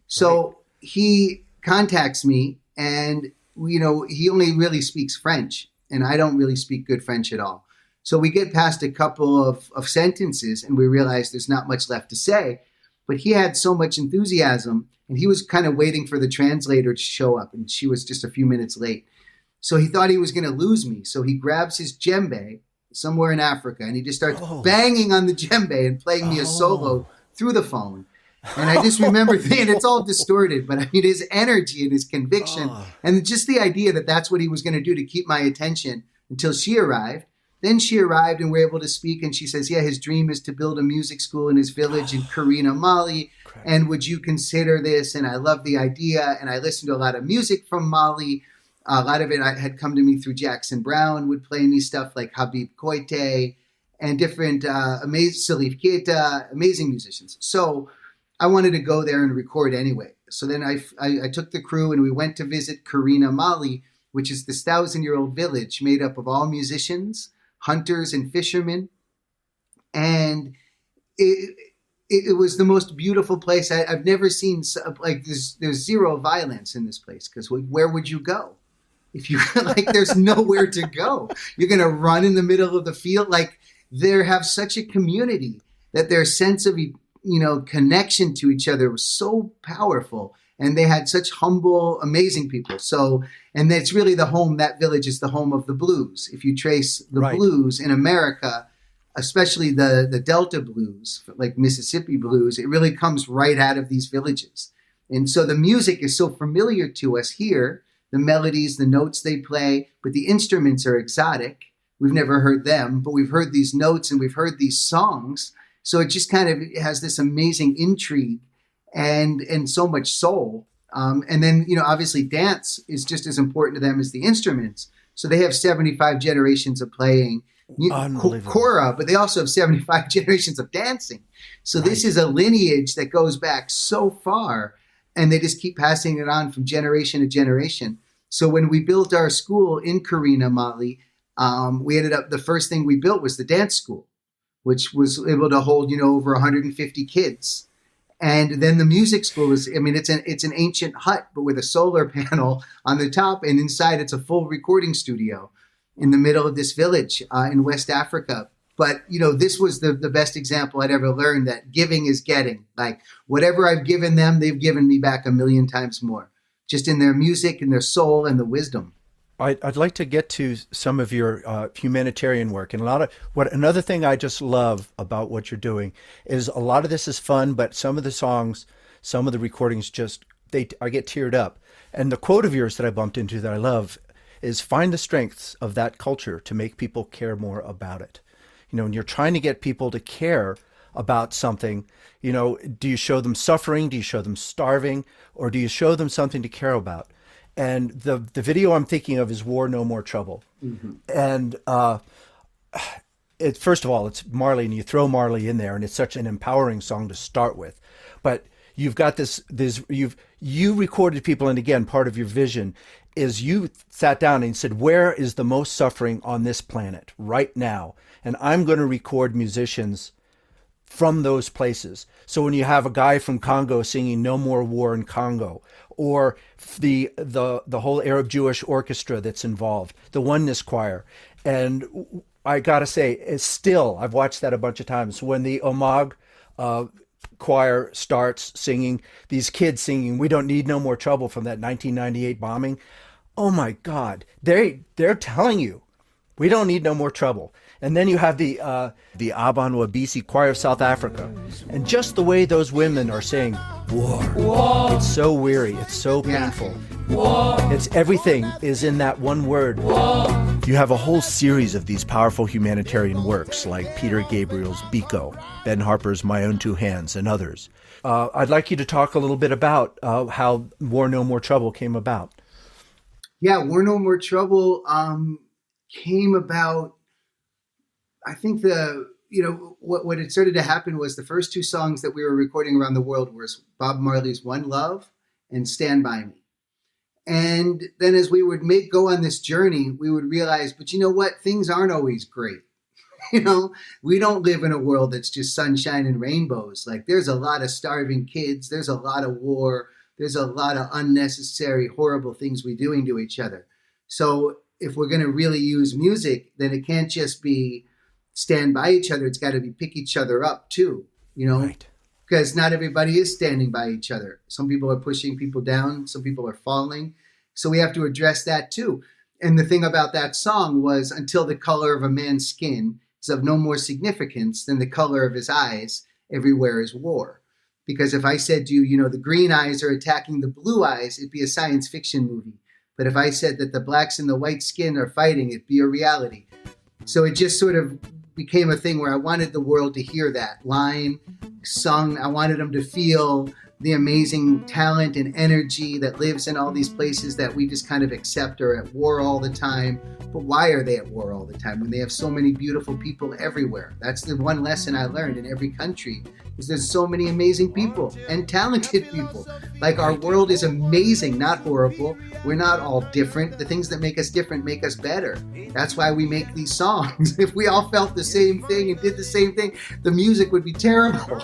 S2: So he contacts me, and he only really speaks French, and I don't really speak good French at all. So we get past a couple of sentences, and we realize there's not much left to say. But he had so much enthusiasm, and he was kind of waiting for the translator to show up, and she was just a few minutes late. So he thought he was going to lose me. So he grabs his djembe somewhere in Africa, and he just starts banging on the djembe and playing me a solo through the phone. And I just remember thinking, it's all distorted, but I mean, his energy and his conviction, and just the idea that that's what he was going to do to keep my attention until she arrived. Then she arrived, and we're able to speak, and she says, his dream is to build a music school in his village in Karina, Mali. And would you consider this? And I love the idea. And I listened to a lot of music from Mali. A lot of it had come to me through Jackson Brown, would play me stuff like Habib Koité and different Salif Keita, amazing musicians. So I wanted to go there and record anyway. So then I took the crew, and we went to visit Karina, Mali, which is this 1,000-year-old village made up of all musicians, hunters, and fishermen. And it was the most beautiful place. I've never seen, like, there's zero violence in this place, because where would you go? If you there's nowhere to go. You're going to run in the middle of the field. Like, they have such a community that their sense of, connection to each other was so powerful. And they had such humble, amazing people. So, and it's really that village is the home of the blues. If you trace the blues in America, especially the Delta blues, like Mississippi blues, it really comes right out of these villages. And so the music is so familiar to us here, the melodies, the notes they play, but the instruments are exotic. We've never heard them, but we've heard these notes and we've heard these songs. So it just kind of has this amazing intrigue and so much soul. And then, obviously dance is just as important to them as the instruments. So they have 75 generations of playing kora, but they also have 75 generations of dancing. So this is a lineage that goes back so far, and they just keep passing it on from generation to generation. So when we built our school in Karina, Mali, we ended up, the first thing we built was the dance school, which was able to hold, over 150 kids. And then the music school is, I mean, it's an ancient hut, but with a solar panel on the top, and inside it's a full recording studio in the middle of this village in West Africa. But, this was the best example I'd ever learned, that giving is getting. Like, whatever I've given them, they've given me back 1,000,000 times more, just in their music and their soul and the wisdom.
S3: I'd like to get to some of your humanitarian work, and another thing I just love about what you're doing is a lot of this is fun, but some of the songs, some of the recordings, I get teared up. And the quote of yours that I bumped into that I love is, find the strengths of that culture to make people care more about it. When you're trying to get people to care about something, do you show them suffering? Do you show them starving? Or do you show them something to care about? And the video I'm thinking of is War No More Trouble. Mm-hmm. And first of all, it's Marley, and you throw Marley in there, and it's such an empowering song to start with. But you've got you recorded people, and again, part of your vision is you sat down and said, where is the most suffering on this planet right now? And I'm going to record musicians from those places. So when you have a guy from Congo singing No More War in Congo, or the whole Arab Jewish orchestra that's involved, the Oneness Choir. And I got to say, I've watched that a bunch of times. When the Omag choir starts singing, these kids singing We Don't Need No More Trouble from that 1998 bombing, oh my God, they're telling you, we don't need no more trouble. And then you have the Aban Wabisi Choir of South Africa. And just the way those women are saying, war. It's so weary. It's so painful. War. It's everything is in that one word. War. You have a whole series of these powerful humanitarian works like Peter Gabriel's Biko, Ben Harper's My Own Two Hands, and others. I'd like you to talk a little bit about how War No More Trouble came about.
S2: Yeah, War No More Trouble came about. I think what had started to happen was the first two songs that we were recording around the world was Bob Marley's One Love and Stand By Me. And then as we would go on this journey, we would realize, but you know what? Things aren't always great. We don't live in a world that's just sunshine and rainbows. Like, there's a lot of starving kids. There's a lot of war. There's a lot of unnecessary, horrible things we're doing to each other. So if we're going to really use music, then it can't just be stand by each other. It's got to be pick each other up too, right. Because not everybody is standing by each other. Some people are pushing people down. Some people are falling. So we have to address that too. And the thing about that song was, until the color of a man's skin is of no more significance than the color of his eyes, everywhere is war. Because if I said to you, the green eyes are attacking the blue eyes, it'd be a science fiction movie. But if I said that the blacks and the white skin are fighting, it'd be a reality. So it just sort of became a thing where I wanted the world to hear that line sung. I wanted them to feel the amazing talent and energy that lives in all these places that we just kind of accept are at war all the time. But why are they at war all the time when they have so many beautiful people everywhere? That's the one lesson I learned in every country, is there's so many amazing people and talented people. Like, our world is amazing, not horrible. We're not all different. The things that make us different make us better. That's why we make these songs. If we all felt the same thing and did the same thing, the music would be terrible.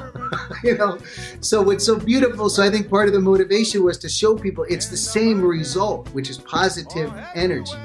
S2: So it's so beautiful. So I think part of the motivation was to show people it's the same result, which is positive energy,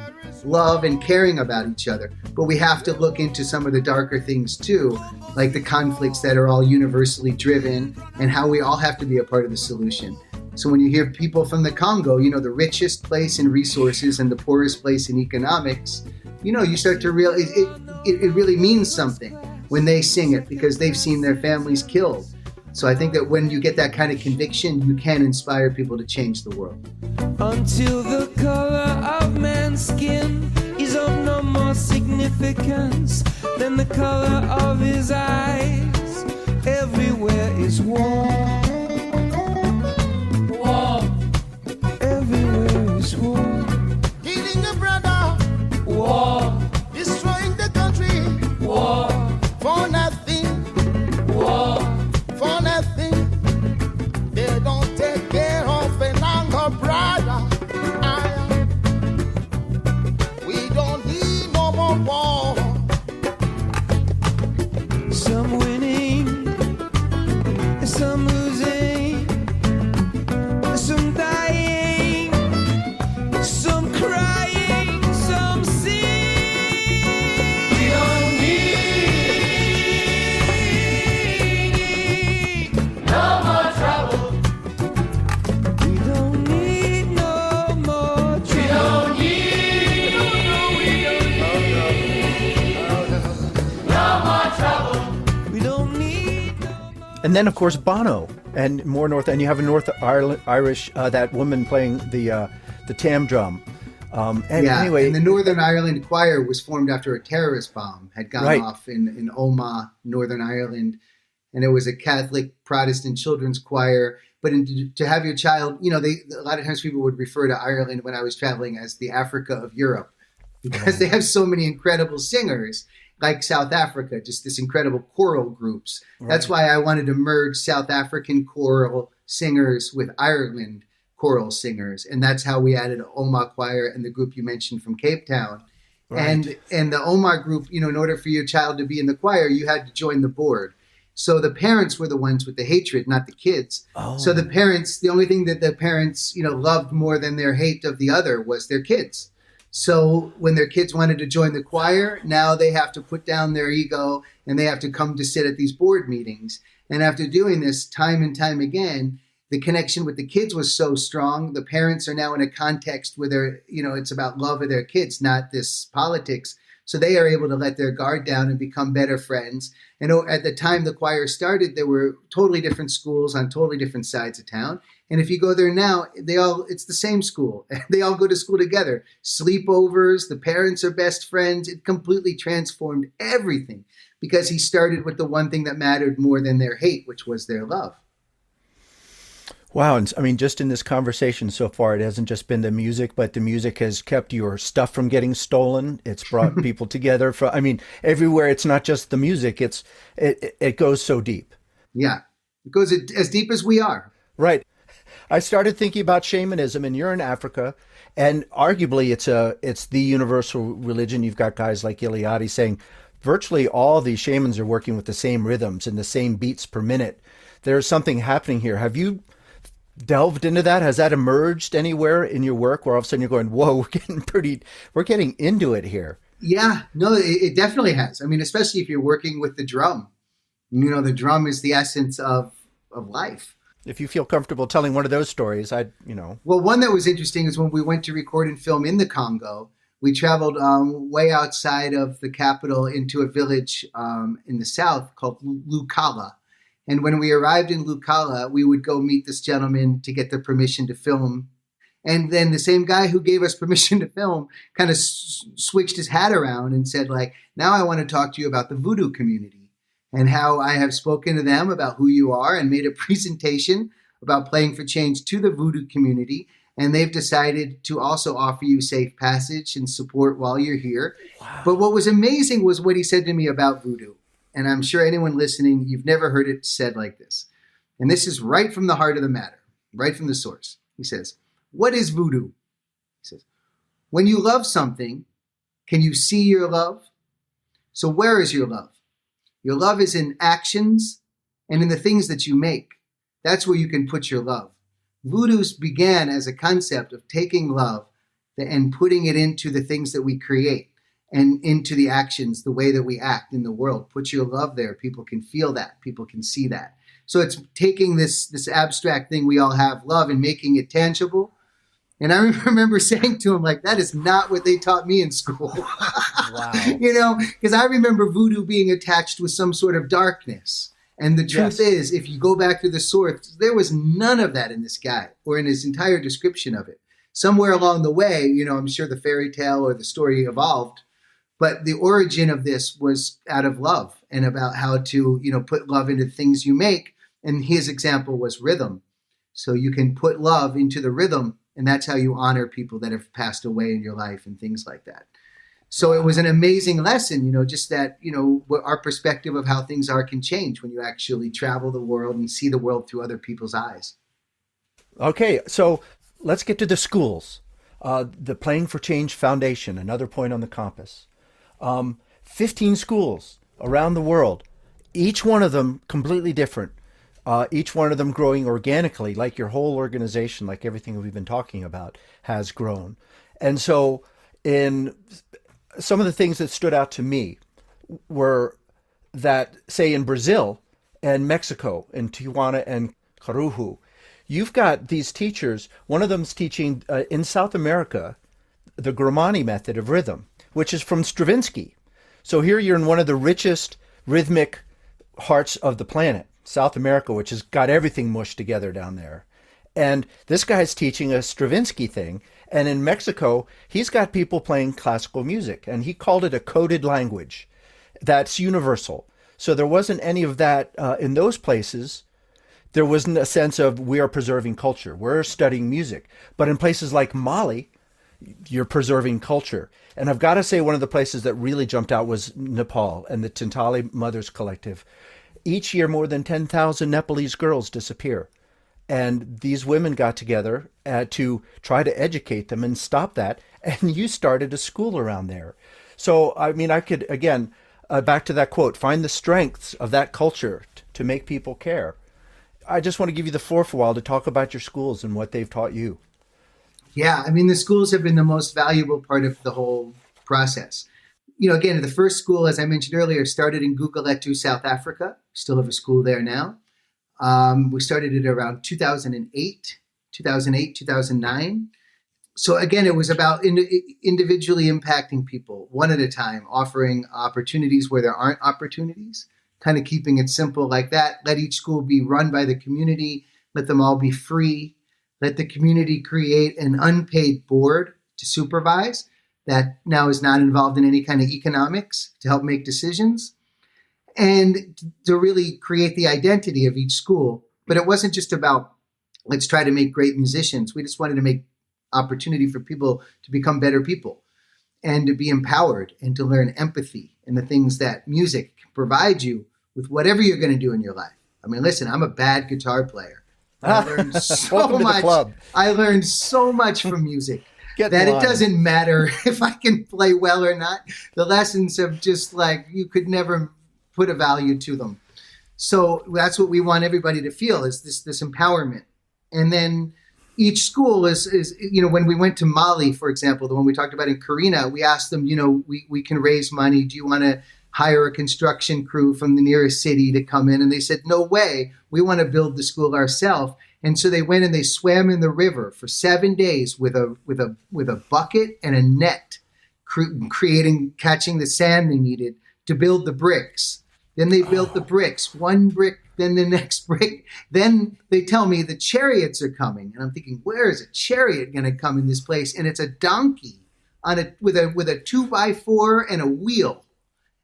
S2: love, and caring about each other. But we have to look into some of the darker things too, like the conflicts that are all universally driven, and how we all have to be a part of the solution. So when you hear people from the Congo, the richest place in resources and the poorest place in economics, you start to realize it really means something when they sing it, because they've seen their families killed. So I think that when you get that kind of conviction, you can inspire people to change the world.
S7: Until the color of man's skin is of no more significance than the color of his eyes, everywhere is war. War. Everywhere is war.
S1: Killing a brother.
S7: War.
S1: Destroying the country.
S7: War.
S1: For nothing.
S7: War.
S1: For nothing. They don't take care of an younger brother. We don't need no more war.
S7: Some winning, some losing.
S3: And then, of course, Bono, and more north. And you have a North Irish, that woman playing the tam drum. Anyway,
S2: and the Northern Ireland Choir was formed after a terrorist bomb had gone off in Omagh, Northern Ireland, and it was a Catholic Protestant children's choir. But to have your child, a lot of times people would refer to Ireland when I was traveling as the Africa of Europe, because they have so many incredible singers, like South Africa, just this incredible choral groups. Right. That's why I wanted to merge South African choral singers with Ireland choral singers. And that's how we added Omagh Choir and the group you mentioned from Cape Town. Right. And the Omagh group, in order for your child to be in the choir, you had to join the board. So the parents were the ones with the hatred, not the kids. Oh. So the parents, the only thing that the parents, loved more than their hate of the other was their kids. So when their kids wanted to join the choir, now they have to put down their ego and they have to come to sit at these board meetings. And after doing this time and time again, the connection with the kids was so strong. The parents are now in a context where they're, it's about love of their kids, not this politics. So they are able to let their guard down and become better friends. And at the time the choir started, there were totally different schools on totally different sides of town. And if you go there now, it's the same school. They all go to school together. Sleepovers, the parents are best friends. It completely transformed everything because he started with the one thing that mattered more than their hate, which was their love.
S3: Wow. And I mean, just in this conversation so far, it hasn't just been the music, but the music has kept your stuff from getting stolen. It's brought people together. Everywhere. It's not just the music. It goes so deep. Yeah.
S2: It goes as deep as we are.
S3: Right. I started thinking about shamanism, and you're in Africa, and arguably it's the universal religion. You've got guys like Eliade saying virtually all these shamans are working with the same rhythms and the same beats per minute. There's something happening here. Have you delved into that? Has that emerged anywhere in your work where all of a sudden you're going, whoa, we're getting into it here?
S2: Yeah, no, it definitely has. I mean, especially if you're working with the drum. The drum is the essence of life.
S3: If you feel comfortable telling one of those stories,
S2: Well, one that was interesting is when we went to record and film in the Congo, we traveled way outside of the capital into a village in the south called Lukala. And when we arrived in Lukala, we would go meet this gentleman to get the permission to film. And then the same guy who gave us permission to film kind of switched his hat around and said, now I want to talk to you about the voodoo community and how I have spoken to them about who you are and made a presentation about playing for change to the voodoo community. And they've decided to also offer you safe passage and support while you're here. Wow. But what was amazing was what he said to me about voodoo. And I'm sure anyone listening, you've never heard it said like this. And this is right from the heart of the matter, right from the source. He says, what is voodoo? He says, when you love something, can you see your love? So where is your love? Your love is in actions and in the things that you make. That's where you can put your love. Voodoo began as a concept of taking love and putting it into the things that we create. And into the actions, the way that we act in the world. Put your love there. People can feel that. People can see that. So it's taking this abstract thing we all have, love, and making it tangible. And I remember saying to him, that is not what they taught me in school. Wow. Because I remember voodoo being attached with some sort of darkness. And the truth is, if you go back to the source, there was none of that in this guy or in his entire description of it. Somewhere along the way, I'm sure the fairy tale or the story evolved. But the origin of this was out of love and about how to, put love into things you make. And his example was rhythm. So you can put love into the rhythm, and that's how you honor people that have passed away in your life and things like that. So it was an amazing lesson, just that, our perspective of how things are can change when you actually travel the world and see the world through other people's eyes.
S3: Okay, so let's get to the schools. The Playing for Change Foundation, another point on the compass. 15 schools around the world, each one of them completely different, each one of them growing organically, like your whole organization, like everything we've been talking about has grown. And so in some of the things that stood out to me were that, say, in Brazil and Mexico, in Tijuana and Caruhu, you've got these teachers. One of them's teaching in South America the Gramani method of rhythm, which is from Stravinsky. So here you're in one of the richest rhythmic hearts of the planet. South America, which has got everything mushed together down there. And this guy's teaching a Stravinsky thing. And in Mexico, he's got people playing classical music. And he called it a coded language that's universal. So there wasn't any of that in those places. There wasn't a sense of we are preserving culture. We're studying music. But in places like Mali, you're preserving culture. And I've got to say one of the places that really jumped out was Nepal and the Tintali Mothers Collective. Each year, more than 10,000 Nepalese girls disappear. And these women got together to try to educate them and stop that. And you started a school around there. So, I mean, I could, again, back to that quote, find the strengths of that culture to make people care. I just want to give you the floor for a while to talk about your schools and what they've taught you.
S2: Yeah, I mean, the schools have been the most valuable part of the whole process. You know, again, the first school, as I mentioned earlier, started in Guguletu, South Africa. Still have a school there now. We started it around 2008, 2009. So again, it was about individually impacting people one at a time, offering opportunities where there aren't opportunities, kind of keeping it simple like that. Let each school be run by the community. Let them all be free. Let the community create an unpaid board to supervise that now is not involved in any kind of economics to help make decisions, and to really create the identity of each school. But it wasn't just about, let's try to make great musicians. We just wanted to make opportunity for people to become better people and to be empowered and to learn empathy and the things that music can provide you with whatever you're going to do in your life. I mean, listen, I'm a bad guitar player. I learned so much. I learned so much from music that it doesn't matter if I can play well or not. The lessons have just like, you could never put a value to them. So that's what we want everybody to feel, is this empowerment. And then each school is, you know, when we went to Mali, for example, the one we talked about in Karina, we asked them, you know, we can raise money. Do you want to hire a construction crew from the nearest city to come in? And they said, no way. We want to build the school ourselves. And so they went and they swam in the river for 7 days with a bucket and a net, catching the sand they needed to build the bricks. Then they built the bricks, one brick, then the next brick. Then they tell me the chariots are coming. And I'm thinking, where is a chariot going to come in this place? And it's a donkey with a 2x4 and a wheel.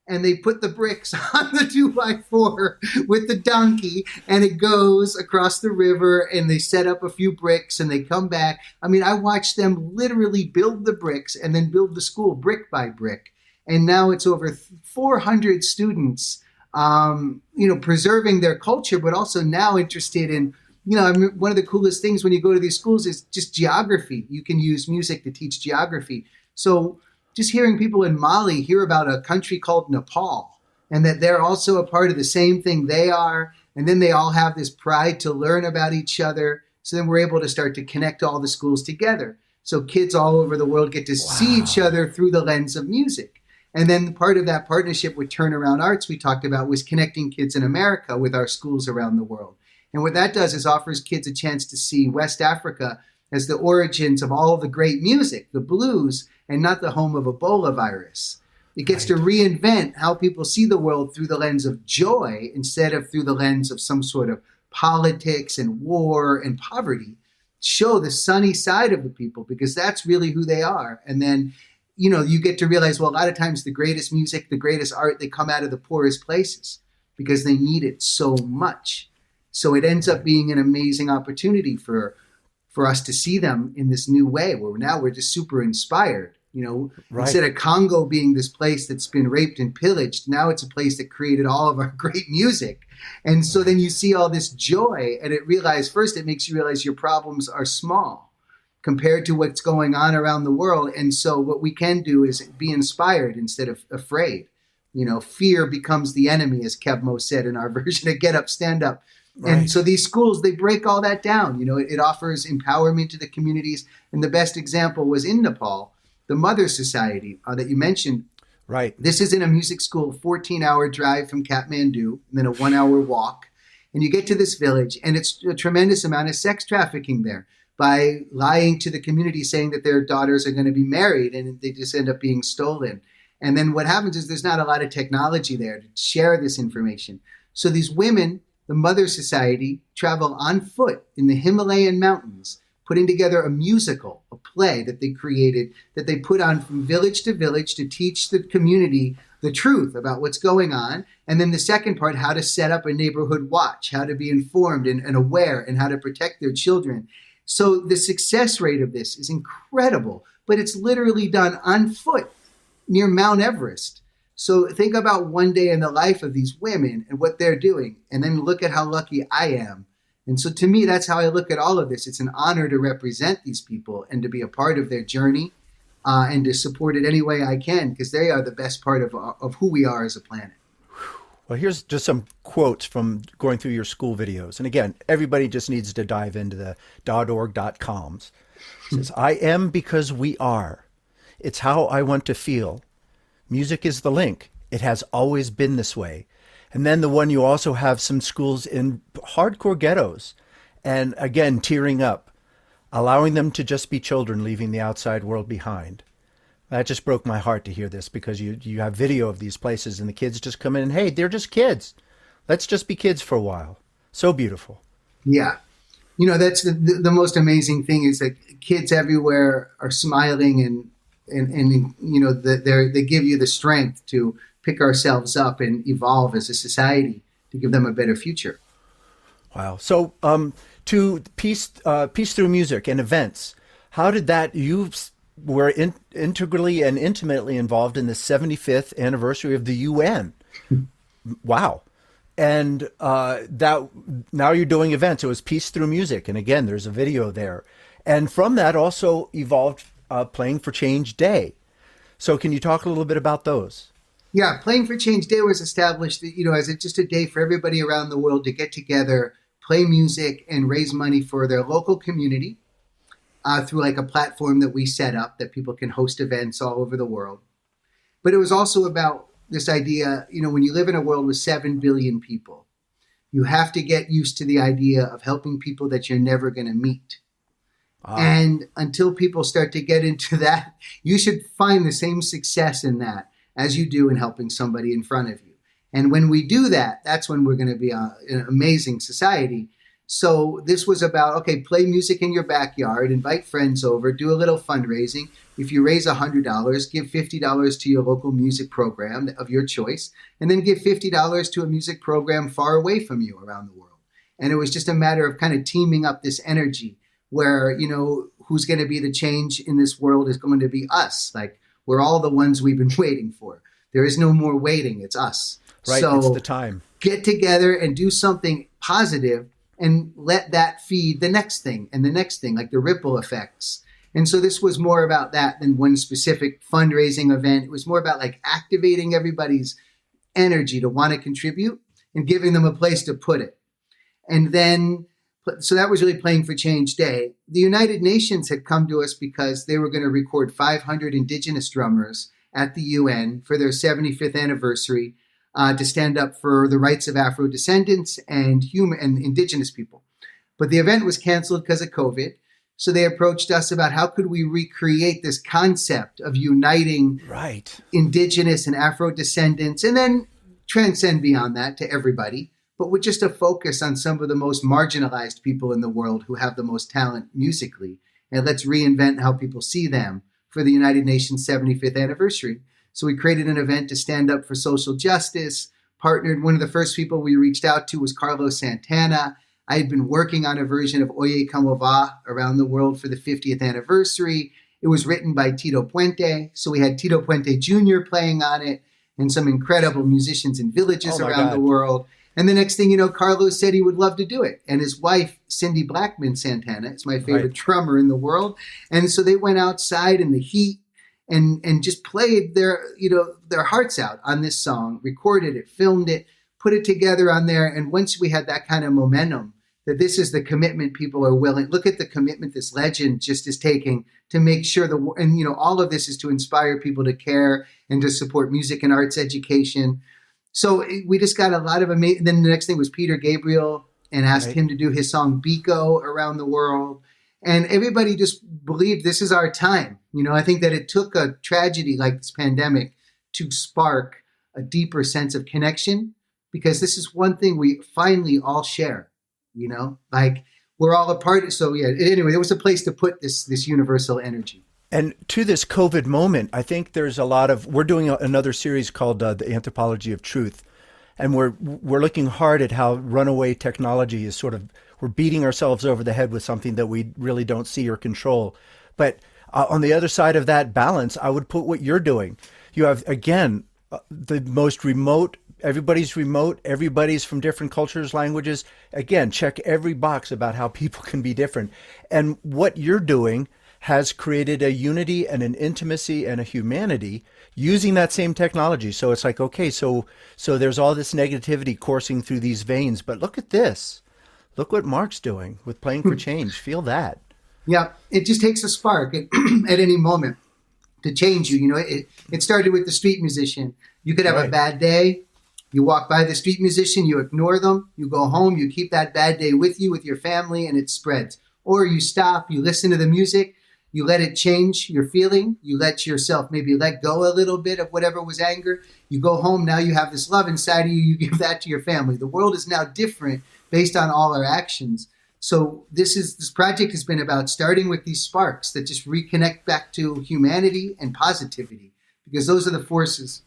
S2: And they put the bricks on the 2x4 with the donkey, and it goes across the river, and they set up a few bricks and they come back. I mean, I watched them literally build the bricks and then build the school brick by brick. And now it's over 400 students, you know, preserving their culture, but also now interested in, you know, I mean, one of the coolest things when you go to these schools is just geography. You can use music to teach geography. So just hearing people in Mali hear about a country called Nepal, and that they're also a part of the same thing they are. And then they all have this pride to learn about each other. So then we're able to start to connect all the schools together. So kids all over the world get to see each other through the lens of music. And then part of that partnership with Turnaround Arts we talked about was connecting kids in America with our schools around the world. And what that does is offers kids a chance to see West Africa as the origins of all the great music, the blues, and not the home of Ebola virus. It gets to reinvent how people see the world through the lens of joy instead of through the lens of some sort of politics and war and poverty. Show the sunny side of the people, because that's really who they are. And then, you know, you get to realize, well, a lot of times the greatest music, the greatest art, they come out of the poorest places because they need it so much. So it ends up being an amazing opportunity for us to see them in this new way, where now we're just super inspired. You know, instead of Congo being this place that's been raped and pillaged, now it's a place that created all of our great music. And so then you see all this joy, and it makes you realize your problems are small compared to what's going on around the world. And so what we can do is be inspired instead of afraid. You know, fear becomes the enemy, as Kevmo said in our version of Get Up, Stand Up. Right. And so these schools, they break all that down. You know, it offers empowerment to the communities. And the best example was in Nepal, the Mother Society that you mentioned.
S3: Right.
S2: This is in a music school, 14-hour drive from Kathmandu, and then a 1-hour walk. And you get to this village, and it's a tremendous amount of sex trafficking there by lying to the community, saying that their daughters are going to be married, and they just end up being stolen. And then what happens is there's not a lot of technology there to share this information. So these women the Mother Society travel on foot in the Himalayan mountains, putting together a musical, a play that they created, that they put on from village to village to teach the community the truth about what's going on. And then the second part, how to set up a neighborhood watch, how to be informed and aware, and how to protect their children. So the success rate of this is incredible, but it's literally done on foot near Mount Everest. So think about one day in the life of these women and what they're doing, and then look at how lucky I am. And so to me, that's how I look at all of this. It's an honor to represent these people and to be a part of their journey, and to support it any way I can, because they are the best part of who we are as a planet.
S3: Well, here's just some quotes from going through your school videos. And again, everybody just needs to dive into the .org.coms. It says, I am because we are. It's how I want to feel. Music is the link. It has always been this way. And then the one, you also have some schools in hardcore ghettos. And again, tearing up, allowing them to just be children, leaving the outside world behind. That just broke my heart to hear this, because you have video of these places and the kids just come in and, hey, they're just kids. Let's just be kids for a while. So beautiful.
S2: Yeah. You know, that's the most amazing thing, is that kids everywhere are smiling and you know, they give you the strength to pick ourselves up and evolve as a society to give them a better future.
S3: Wow. So to peace through music and events, how did that, you were integrally and intimately involved in the 75th anniversary of the UN. Wow. And that now you're doing events. It was Peace Through Music. And again, there's a video there. And from that also evolved Playing for Change Day. So can you talk a little bit about those?
S2: Yeah, Playing for Change Day was established, you know, as just a day for everybody around the world to get together, play music, and raise money for their local community through like a platform that we set up that people can host events all over the world. But it was also about this idea, you know, when you live in a world with 7 billion people, you have to get used to the idea of helping people that you're never going to meet. And until people start to get into that, you should find the same success in that as you do in helping somebody in front of you. And when we do that, that's when we're going to be an amazing society. So this was about, okay, play music in your backyard, invite friends over, do a little fundraising. If you raise $100, give $50 to your local music program of your choice, and then give $50 to a music program far away from you around the world. And it was just a matter of kind of teaming up this energy where, you know, who's going to be the change in this world is going to be us. Like, we're all the ones we've been waiting for. There is no more waiting. It's us.
S3: Right.
S2: So
S3: it's the time.
S2: Get together and do something positive and let that feed the next thing and the next thing, like the ripple effects. And so this was more about that than one specific fundraising event. It was more about like activating everybody's energy to want to contribute and giving them a place to put it. And then, so that was really Playing for Change Day. The United Nations had come to us because they were going to record 500 indigenous drummers at the UN for their 75th anniversary to stand up for the rights of Afro-descendants and indigenous people. But the event was canceled because of COVID. So they approached us about how could we recreate this concept of uniting indigenous and Afro-descendants, and then transcend beyond that to everybody, but with just a focus on some of the most marginalized people in the world who have the most talent musically. And let's reinvent how people see them for the United Nations 75th anniversary. So we created an event to stand up for social justice, partnered. One of the first people we reached out to was Carlos Santana. I had been working on a version of Oye Como Va around the world for the 50th anniversary. It was written by Tito Puente. So we had Tito Puente Jr. playing on it and some incredible musicians in villages around the world. And the next thing you know, Carlos said he would love to do it. And his wife, Cindy Blackman Santana, is my favorite drummer in the world. And so they went outside in the heat and just played their hearts out on this song, recorded it, filmed it, put it together on there. And once we had that kind of momentum, that this is the commitment people are willing, look at the commitment this legend just is taking to make sure all of this is to inspire people to care and to support music and arts education. So we just got a lot of amazing. Then the next thing was Peter Gabriel, and asked him to do his song Biko around the world. And everybody just believed this is our time. You know, I think that it took a tragedy like this pandemic to spark a deeper sense of connection because this is one thing we finally all share, like we're all a part. So yeah, anyway, there was a place to put this universal energy.
S3: And to this COVID moment, I think there's a lot of, we're doing another series called The Anthropology of Truth. And we're looking hard at how runaway technology is sort of, we're beating ourselves over the head with something that we really don't see or control. But on the other side of that balance, I would put what you're doing. You have, again, the most remote, everybody's from different cultures, languages. Again, check every box about how people can be different. And what you're doing has created a unity and an intimacy and a humanity using that same technology. So it's like, okay, so there's all this negativity coursing through these veins, but look at this. Look what Mark's doing with Playing for Change. Feel that.
S2: Yeah, it just takes a spark at any moment to change you. It started with the street musician. You could have a bad day. You walk by the street musician, you ignore them, you go home, you keep that bad day with you, with your family, and it spreads. Or you stop, you listen to the music, you let it change your feeling. You let yourself maybe let go a little bit of whatever was anger. You go home. Now you have this love inside of you. You give that to your family. The world is now different based on all our actions. So this project has been about starting with these sparks that just reconnect back to humanity and positivity, because those are the forces.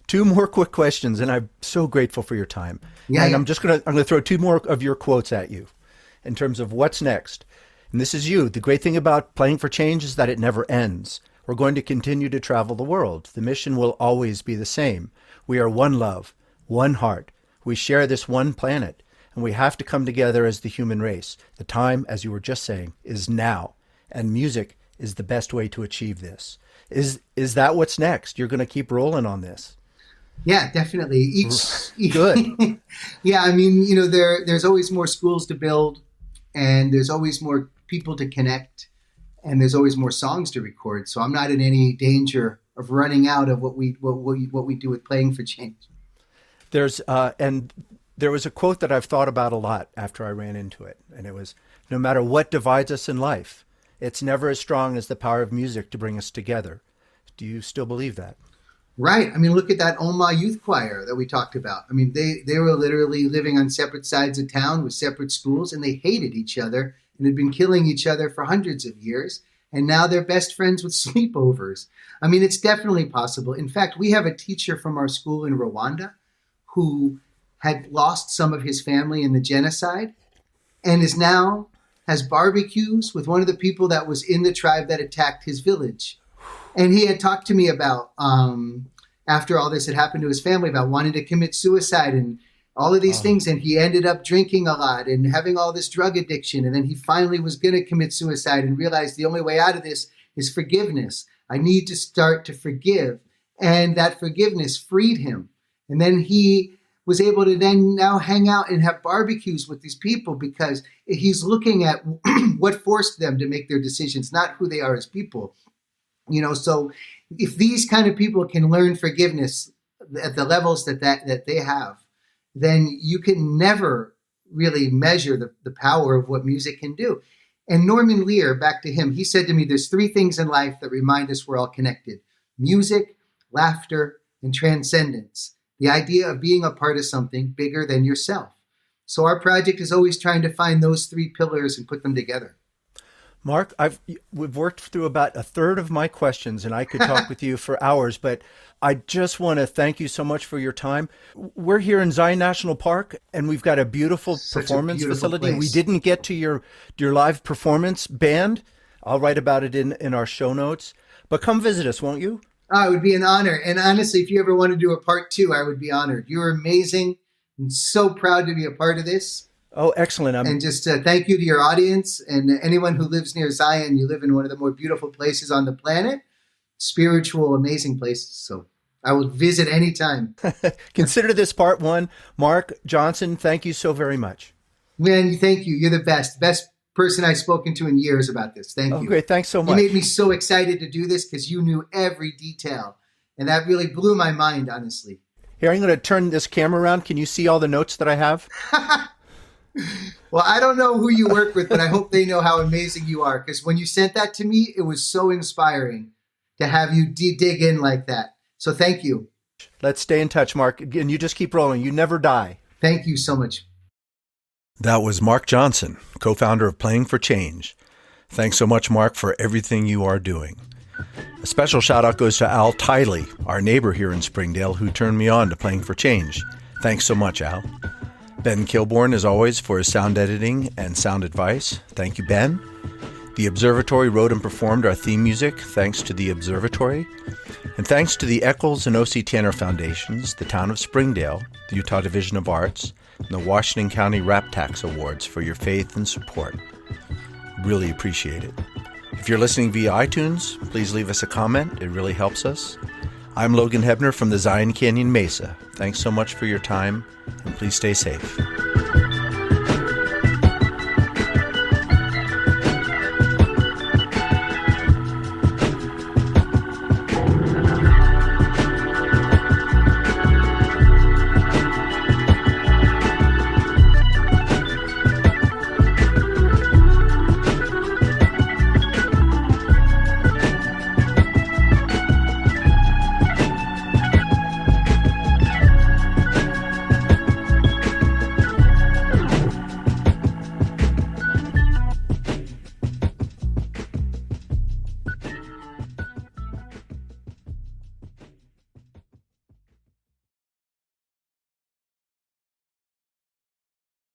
S3: 2 more quick questions, and I'm so grateful for your time.
S2: Yeah,
S3: and I'm gonna throw 2 more of your quotes at you in terms of what's next. And this is you. The great thing about Playing for Change is that it never ends. We're going to continue to travel the world. The mission will always be the same. We are one love, one heart. We share this one planet, and we have to come together as the human race. The time, as you were just saying, is now, and music is the best way to achieve this. Is that what's next? You're going to keep rolling on this?
S2: Yeah, definitely.
S3: Good.
S2: Yeah, I mean, there's always more schools to build, and there's always more people to connect, and there's always more songs to record. So I'm not in any danger of running out of what we do with Playing for Change.
S3: There's and there was a quote that I've thought about a lot after I ran into it, and it was, no matter what divides us in life, it's never as strong as the power of music to bring us together. Do you still believe that?
S2: Right. I mean, look at that Oma youth choir that we talked about. I mean, they were literally living on separate sides of town with separate schools, and they hated each other and had been killing each other for hundreds of years. And now they're best friends with sleepovers. I mean, it's definitely possible. In fact, we have a teacher from our school in Rwanda who had lost some of his family in the genocide and has barbecues with one of the people that was in the tribe that attacked his village. And he had talked to me about, after all this had happened to his family, about wanting to commit suicide and all of these things. And he ended up drinking a lot and having all this drug addiction. And then he finally was going to commit suicide and realized the only way out of this is forgiveness. I need to start to forgive. And that forgiveness freed him. And then he was able to then now hang out and have barbecues with these people, because he's looking at what forced them to make their decisions, not who they are as people. So if these kind of people can learn forgiveness at the levels that they have, then you can never really measure the power of what music can do. And Norman Lear, back to him, he said to me, there's 3 things in life that remind us we're all connected: music, laughter, and transcendence. The idea of being a part of something bigger than yourself. So our project is always trying to find those 3 pillars and put them together.
S3: Mark, we've worked through about a third of my questions, and I could talk with you for hours, but I just want to thank you so much for your time. We're here in Zion National Park, and we've got a beautiful performance facility.
S2: Place.
S3: We didn't get to your live performance band. I'll write about it in our show notes, but come visit us, won't you?
S2: Oh, it would be an honor. And honestly, if you ever want to do a part 2, I would be honored. You're amazing. I'm so proud to be a part of this.
S3: Oh, excellent.
S2: And just thank you to your audience and anyone who lives near Zion. You live in one of the more beautiful places on the planet, spiritual, amazing places. So I will visit anytime.
S3: Consider this part 1. Mark Johnson, thank you so very much.
S2: Man, thank you. You're the best. Best person I've spoken to in years about this. Thank you.
S3: Great. Thanks so much.
S2: You made me so excited to do this because you knew every detail. And that really blew my mind, honestly.
S3: Here, I'm going to turn this camera around. Can you see all the notes that I have?
S2: Well, I don't know who you work with, but I hope they know how amazing you are. Because when you sent that to me, it was so inspiring to have you dig in like that. So thank you.
S3: Let's stay in touch, Mark. And you just keep rolling. You never die.
S2: Thank you so much.
S3: That was Mark Johnson, co-founder of Playing for Change. Thanks so much, Mark, for everything you are doing. A special shout out goes to Al Tiley, our neighbor here in Springdale, who turned me on to Playing for Change. Thanks so much, Al. Ben Kilborn, as always, for his sound editing and sound advice. Thank you, Ben. The Observatory wrote and performed our theme music. Thanks to the Observatory. And thanks to the Eccles and O.C. Tanner Foundations, the Town of Springdale, the Utah Division of Arts, and the Washington County Rap Tax Awards for your faith and support. Really appreciate it. If you're listening via iTunes, please leave us a comment. It really helps us. I'm Logan Hebner from the Zion Canyon Mesa. Thanks so much for your time, and please stay safe.